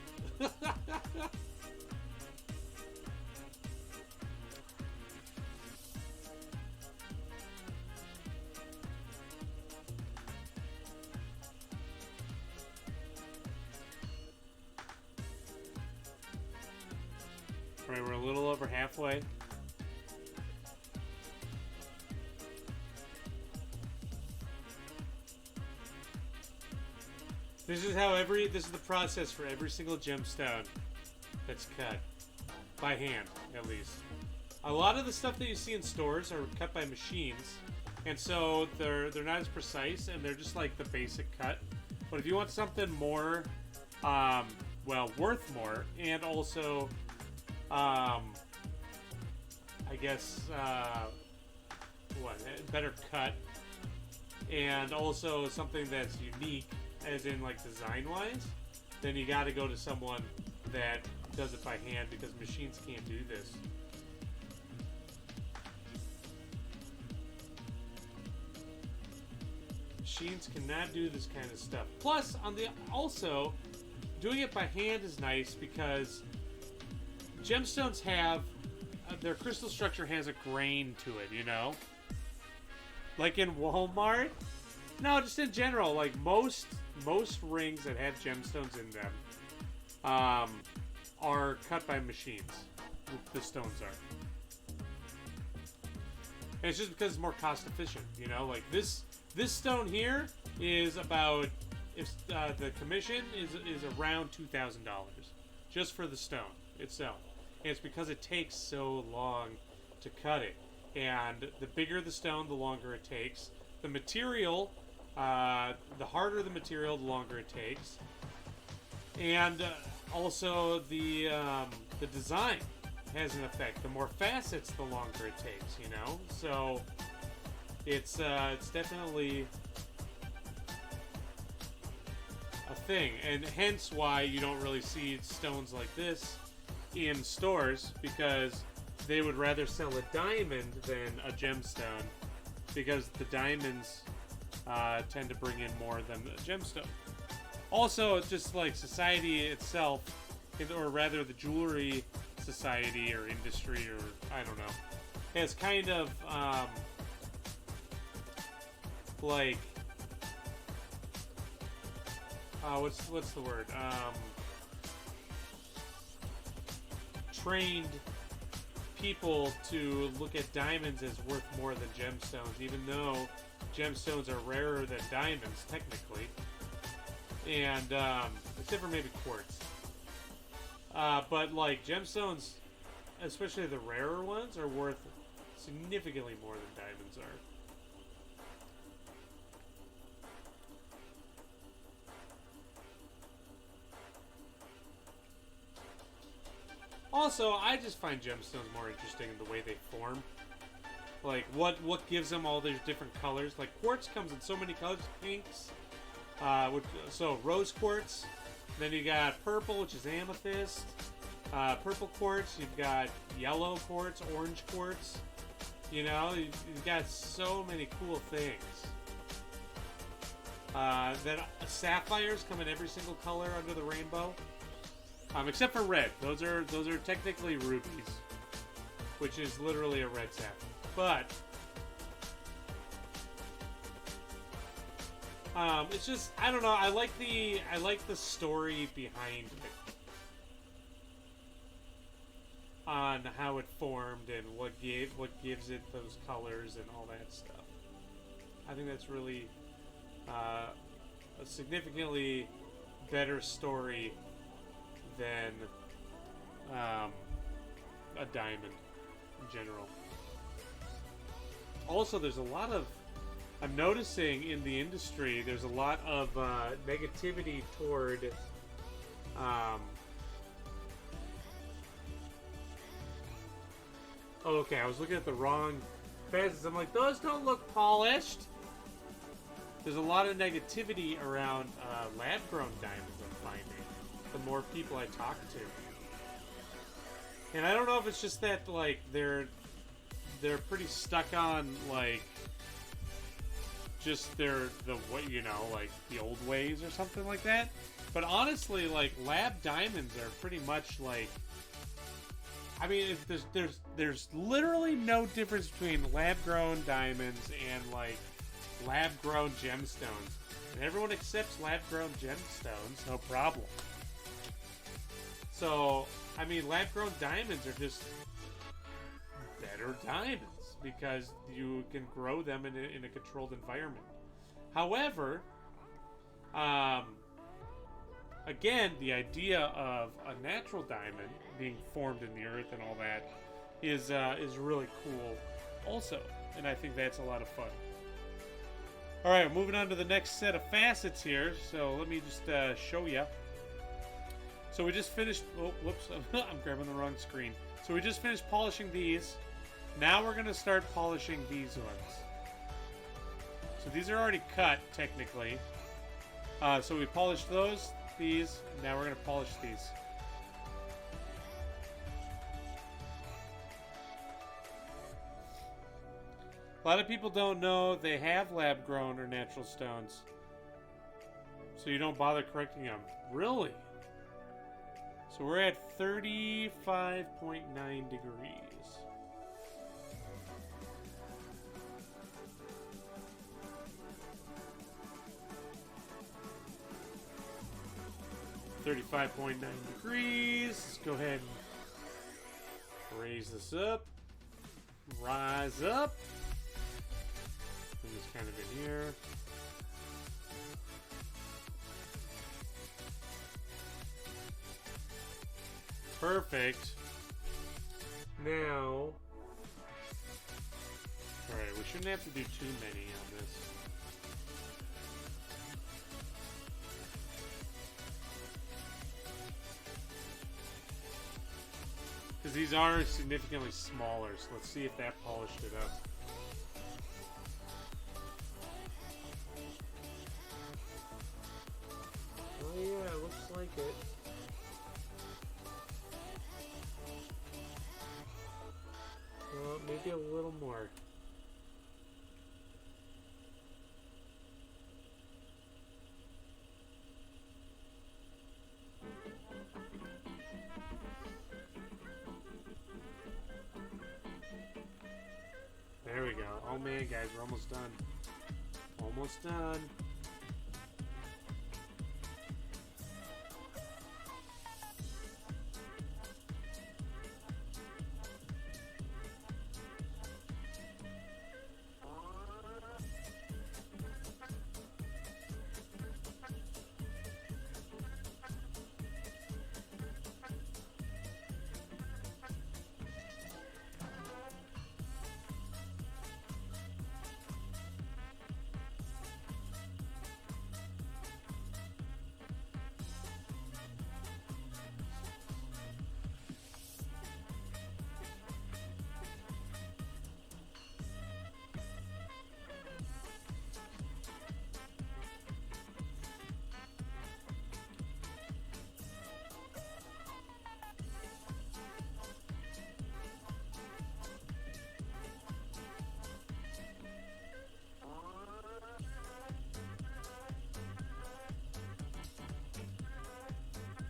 Alright, we're a little over halfway. This is the process for every single gemstone that's cut. By hand, at least. A lot of the stuff that you see in stores are cut by machines, and so they're not as precise, and they're just like the basic cut. But if you want something more, well, worth more, and also, I guess, better cut, and also something that's unique, as in like design-wise, then you got to go to someone that does it by hand because machines can't do this. Machines cannot do this kind of stuff. Plus, also, doing it by hand is nice because gemstones have their crystal structure has a grain to it, you know? Like in Walmart? No, just in general, like most rings that have gemstones in them are cut by machines. The stones are. And it's just because it's more cost efficient, you know? Like this stone here is about, if the commission is around $2,000 just for the stone itself. And it's because it takes so long to cut it. And the bigger the stone, the longer it takes. The material, the harder the material, the longer it takes. And also the design has an effect. The more facets, the longer it takes, you know? So it's definitely a thing. And hence why you don't really see stones like this in stores, because they would rather sell a diamond than a gemstone, because the diamonds tend to bring in more than the gemstone. Also, it's just like society itself, or rather the jewelry society or industry or I don't know has kind of like what's the word trained people to look at diamonds as worth more than gemstones, even though gemstones are rarer than diamonds technically, and except for maybe quartz. But like gemstones, especially the rarer ones, are worth significantly more than diamonds are. Also, I just find gemstones more interesting in the way they form. Like, what gives them all these different colors. Like, quartz comes in so many colors. Pinks. So, rose quartz. Then you got purple, which is amethyst. Purple quartz. You've got yellow quartz, orange quartz. You know, you've got so many cool things. Then sapphires come in every single color under the rainbow. Except for red. Those are technically rubies, which is literally a red sapphire. But it's just, I don't know. I like the story behind it, on how it formed and what gives it those colors and all that stuff. I think that's really a significantly better story than a diamond in general. Also, there's a lot of, I'm noticing in the industry, there's a lot of negativity toward oh, okay, I was looking at the wrong facets. I'm like, those don't look polished. There's a lot of negativity around lab-grown diamonds, I'm finding, the more people I talk to. And I don't know if it's just that, like, they're pretty stuck on, like, just the way, you know, like, the old ways or something like that. But honestly, like, lab diamonds are pretty much, like, I mean, if there's literally no difference between lab-grown diamonds and, like, lab-grown gemstones. And everyone accepts lab-grown gemstones, no problem. So, I mean, lab-grown diamonds are just better diamonds because you can grow them in a controlled environment. However, again, the idea of a natural diamond being formed in the earth and all that is really cool also, and I think that's a lot of fun. Alright, moving on to the next set of facets here, so let me just show you. So we just finished, oh, whoops, I'm grabbing the wrong screen. So we just finished polishing these. Now we're going to start polishing these ones. So these are already cut, technically. So we polished these, now we're going to polish these. A lot of people don't know they have lab-grown or natural stones. So you don't bother correcting them. Really? So we're at 35.9 degrees. $35.9 degrees. Let's go ahead and raise this up. Rise up. Bring this kind of in here. Perfect. Now, alright, we shouldn't have to do too many on this. Because these are significantly smaller, so let's see if that polished it up. Oh yeah, looks like it. Well, maybe a little more. Oh man, guys, we're almost done. Almost done.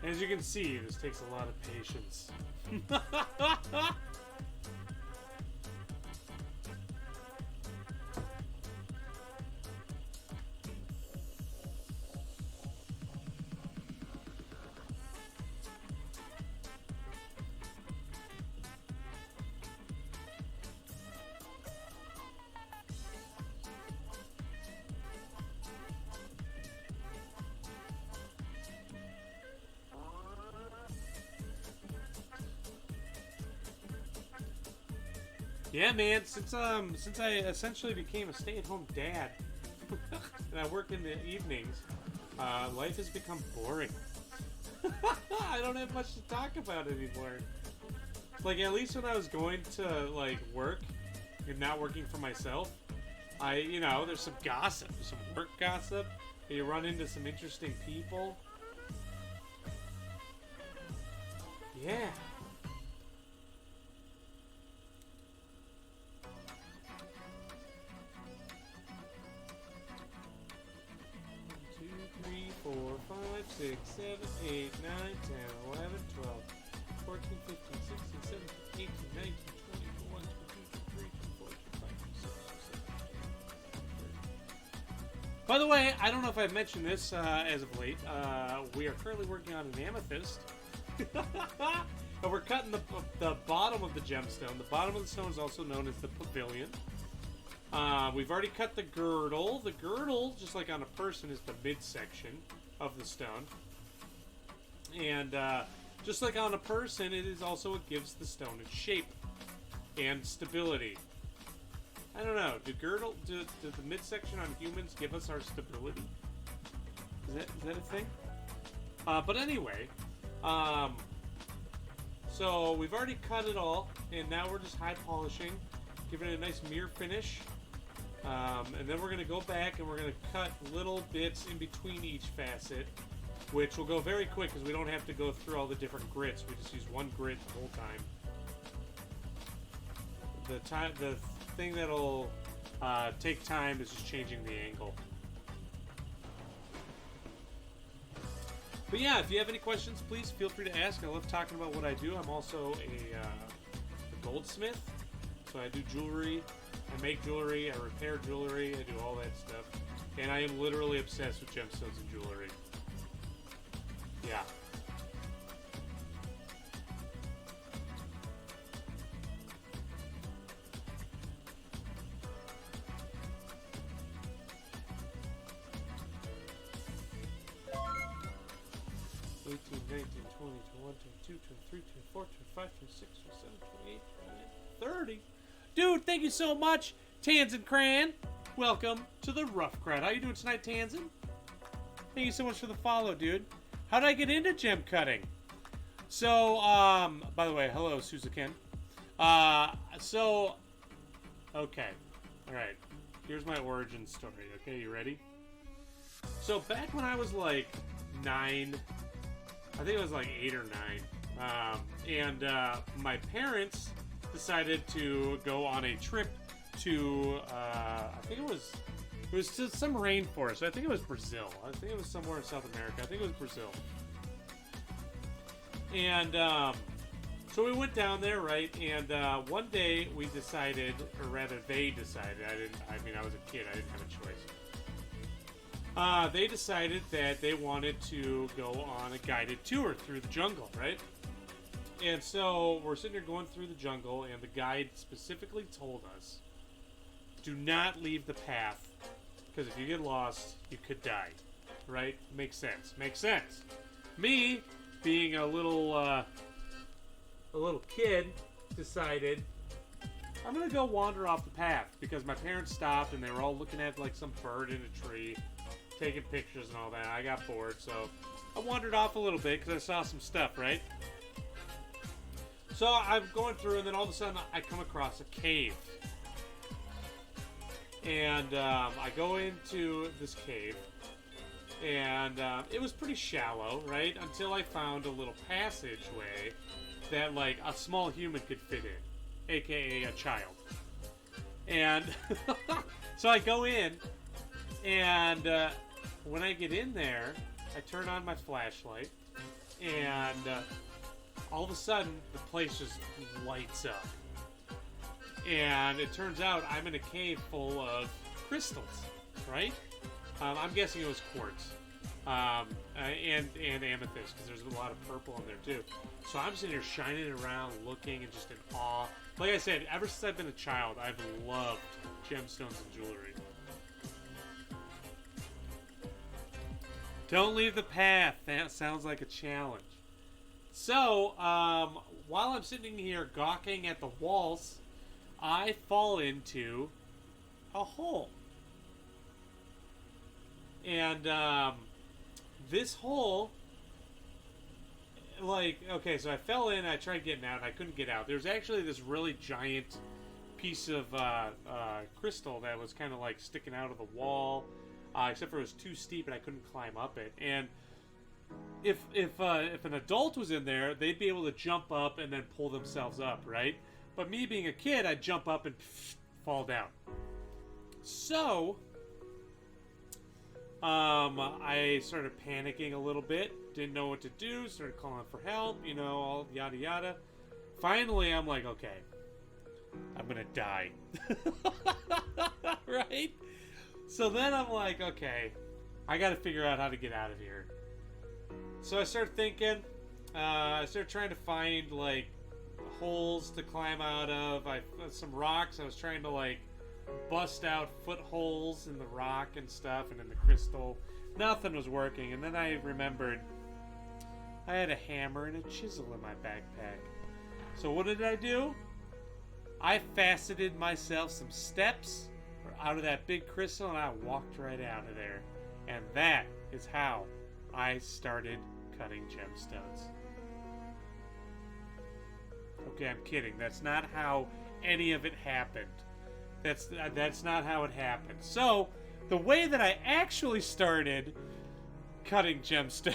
As you can see, this takes a lot of patience. Yeah, man. Since I essentially became a stay-at-home dad, and I work in the evenings, life has become boring. I don't have much to talk about anymore. Like, at least when I was going to like work and not working for myself, there's some gossip, some work gossip. You run into some interesting people. Yeah. 6, 7, 8, 9, 10, 11, 12, 14, 15, 16, 17, 18, 19, 20, 21, 22, 23, 24, 25, 26, 27. By the way, I don't know if I've mentioned this as of late. We are currently working on an amethyst. And we're cutting the bottom of the gemstone. The bottom of the stone is also known as the pavilion. We've already cut the girdle. The girdle, just like on a person, is the midsection of the stone. And just like on a person, it is also what gives the stone its shape and stability. I don't know. Do the midsection on humans give us our stability? Is that a thing? But anyway, so we've already cut it all, and now we're just high polishing, giving it a nice mirror finish. And then we're going to go back and we're going to cut little bits in between each facet, which will go very quick because we don't have to go through all the different grits. We just use one grit the whole time. The thing that'll take time is just changing the angle. But yeah, if you have any questions, please feel free to ask. I love talking about what I do. I'm also a goldsmith, so I do jewelry. I make jewelry, I repair jewelry, I do all that stuff. And I am literally obsessed with gemstones and jewelry. Yeah. $18, $19, $20, $21, $22, $23, $24, $25, $26, $27, $28, $29, $30. Dude, thank you so much, Tanzan Cran. Welcome to the Rough Crowd. How you doing tonight, Tanzan? Thank you so much for the follow, dude. How did I get into gem cutting? So, by the way, hello, Suzuken. Okay. Alright. Here's my origin story, okay? You ready? So, back when I was like 9, I think it was like 8 or 9, and my parents decided to go on a trip to I think it was to some rainforest. I think it was Brazil. I think it was somewhere in South America. I think it was Brazil. And So we went down there, right? And one day we decided, or rather they decided, I was a kid, I didn't have a choice. They decided that they wanted to go on a guided tour through the jungle, right? And so we're sitting here going through the jungle, and the guide specifically told us, do not leave the path, because if you get lost, you could die, right? Makes sense. Makes sense. Me, being a little kid, decided I'm gonna go wander off the path because my parents stopped and they were all looking at like some bird in a tree, taking pictures and all that. I got bored, so I wandered off a little bit because I saw some stuff, right? So I'm going through, and then all of a sudden I come across a cave, and I go into this cave, and it was pretty shallow, right? Until I found a little passageway that like a small human could fit in, aka a child. And so I go in, and when I get in there, I turn on my flashlight, and all of a sudden the place just lights up. And it turns out I'm in a cave full of crystals, right? I'm guessing it was quartz. And amethyst, because there's a lot of purple in there too. So I'm sitting here shining around, looking, and just in awe. Like I said, ever since I've been a child, I've loved gemstones and jewelry. Don't leave the path. That sounds like a challenge. So, while I'm sitting here gawking at the walls, I fall into a hole. And, this hole, like, okay, so I fell in, I tried getting out, and I couldn't get out. There was actually this really giant piece of crystal that was kind of like sticking out of the wall, except for it was too steep and I couldn't climb up it. And if an adult was in there, they'd be able to jump up and then pull themselves up, right? But me being a kid, I'd jump up and fall down. So I started panicking a little bit, didn't know what to do, started calling for help, you know, all yada yada. Finally, I'm like, okay, I'm gonna die. Right? So then I'm like, okay, I gotta figure out how to get out of here. So I started thinking, I started trying to find, like, holes to climb out of. Some rocks, I was trying to, like, bust out footholes in the rock and stuff and in the crystal. Nothing was working. And then I remembered I had a hammer and a chisel in my backpack. So what did I do? I faceted myself some steps out of that big crystal, and I walked right out of there. And that is how I started cutting gemstones. Okay, I'm kidding. That's not how any of it happened. That's not how it happened. So, the way that I actually started cutting gemstones...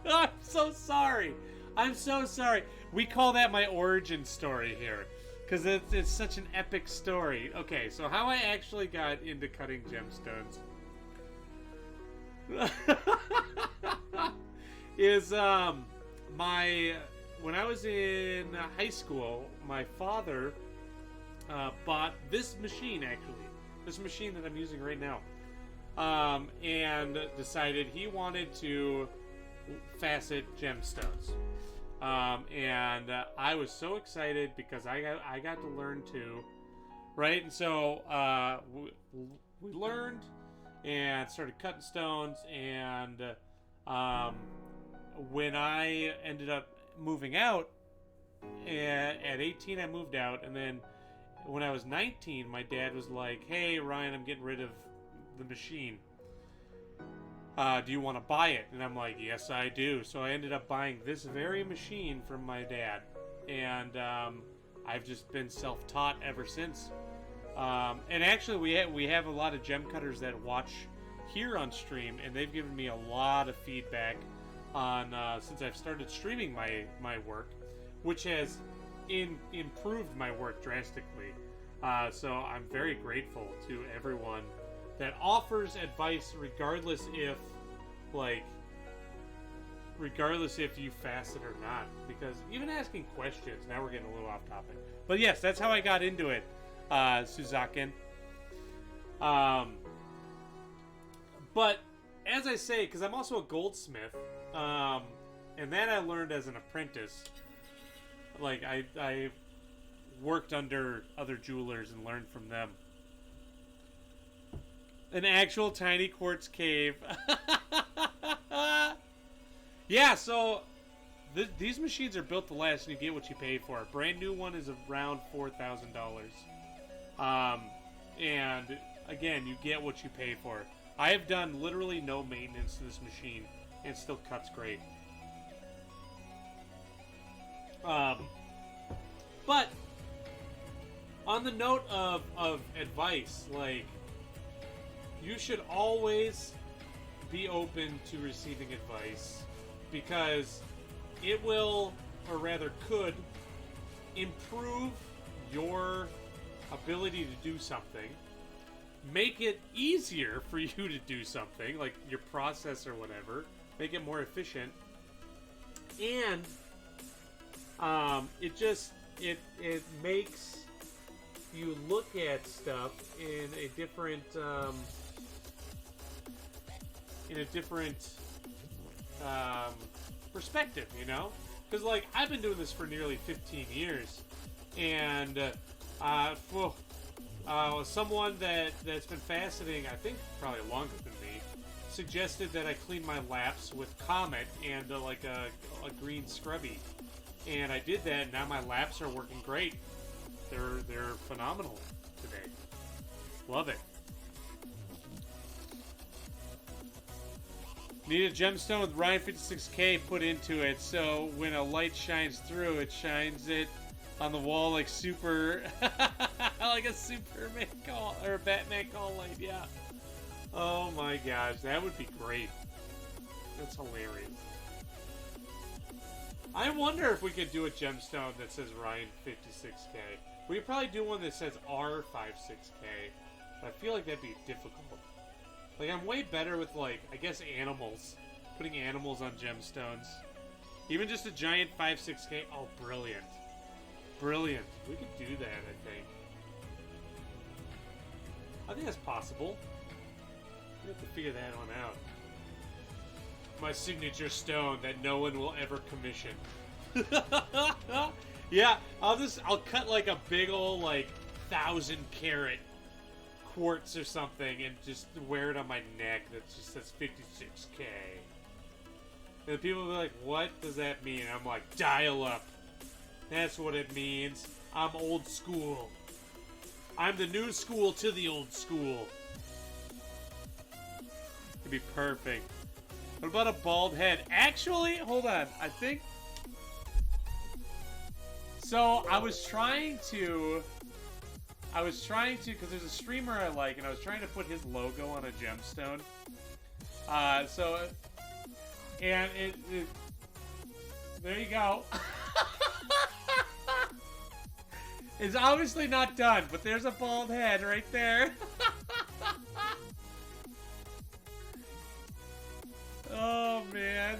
I'm so sorry. I'm so sorry. We call that my origin story here, because it's such an epic story. Okay, so how I actually got into cutting gemstones is when I was in high school, my father bought this machine, actually. This machine that I'm using right now. And decided he wanted to facet gemstones. And I was so excited because I got to learn too, right? And so we learned and started cutting stones. And when I ended up moving out, at 18 I moved out, and then when I was 19, my dad was like, "Hey Ryan, I'm getting rid of the machine. Do you want to buy it?" And I'm like, "Yes, I do." So I ended up buying this very machine from my dad, and I've just been self-taught ever since. And actually, we have a lot of gem cutters that watch here on stream, and they've given me a lot of feedback on since I've started streaming my work, which has improved my work drastically. So I'm very grateful to everyone that offers advice, regardless if, like, regardless if you fasted or not. Because even asking questions, now we're getting a little off topic. But yes, that's how I got into it, Suzakin. But as I say, because I'm also a goldsmith, and that I learned as an apprentice. Like, I worked under other jewelers and learned from them. An actual tiny quartz cave. Yeah, so these machines are built to last, and you get what you pay for. A brand new one is around $4,000. And again, you get what you pay for. I have done literally no maintenance to this machine, and it still cuts great. But on the note of advice, like, you should always be open to receiving advice, because it will, or rather could, improve your ability to do something, make it easier for you to do something, like your process or whatever, make it more efficient, and it makes you look at stuff in a different perspective, you know? Because, like, I've been doing this for nearly 15 years, and someone that's been faceting, I think probably longer than me, suggested that I clean my laps with Comet and like a green scrubby, and I did that, and now my laps are working great. They're phenomenal today. Love it. Need a gemstone with Ryan 56K put into it, so when a light shines through, it shines it on the wall like like a Superman call or a Batman call light. Yeah. Oh my gosh, that would be great. That's hilarious. I wonder if we could do a gemstone that says Ryan 56K. We could probably do one that says R56K, but I feel like that'd be difficult. Like, I'm way better with, like, I guess animals. Putting animals on gemstones. Even just a giant 5-6K. Oh, brilliant. Brilliant. We could do that, I think. I think that's possible. We have to figure that one out. My signature stone that no one will ever commission. Yeah, I'll cut like a big old, like, 1,000-carat quartz or something and just wear it on my neck that just says 56K. And people will be like, what does that mean? And I'm like, dial up. That's what it means. I'm old school. I'm the new school to the old school. It'd be perfect. What about a bald head? Actually, hold on. I think... So, I was trying to, because there's a streamer I like, and I was trying to put his logo on a gemstone. And it there you go. It's obviously not done, but there's a bald head right there. Oh, man.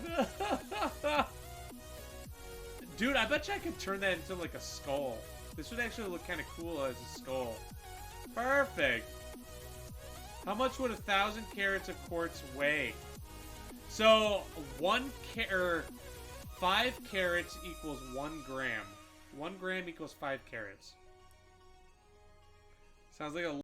Dude, I bet you I could turn that into, like, a skull. This would actually look kind of cool as a skull. Perfect. How much would 1,000 carats of quartz weigh? So, 5 carats equals 1 gram. 1 gram equals 5 carats. Sounds like a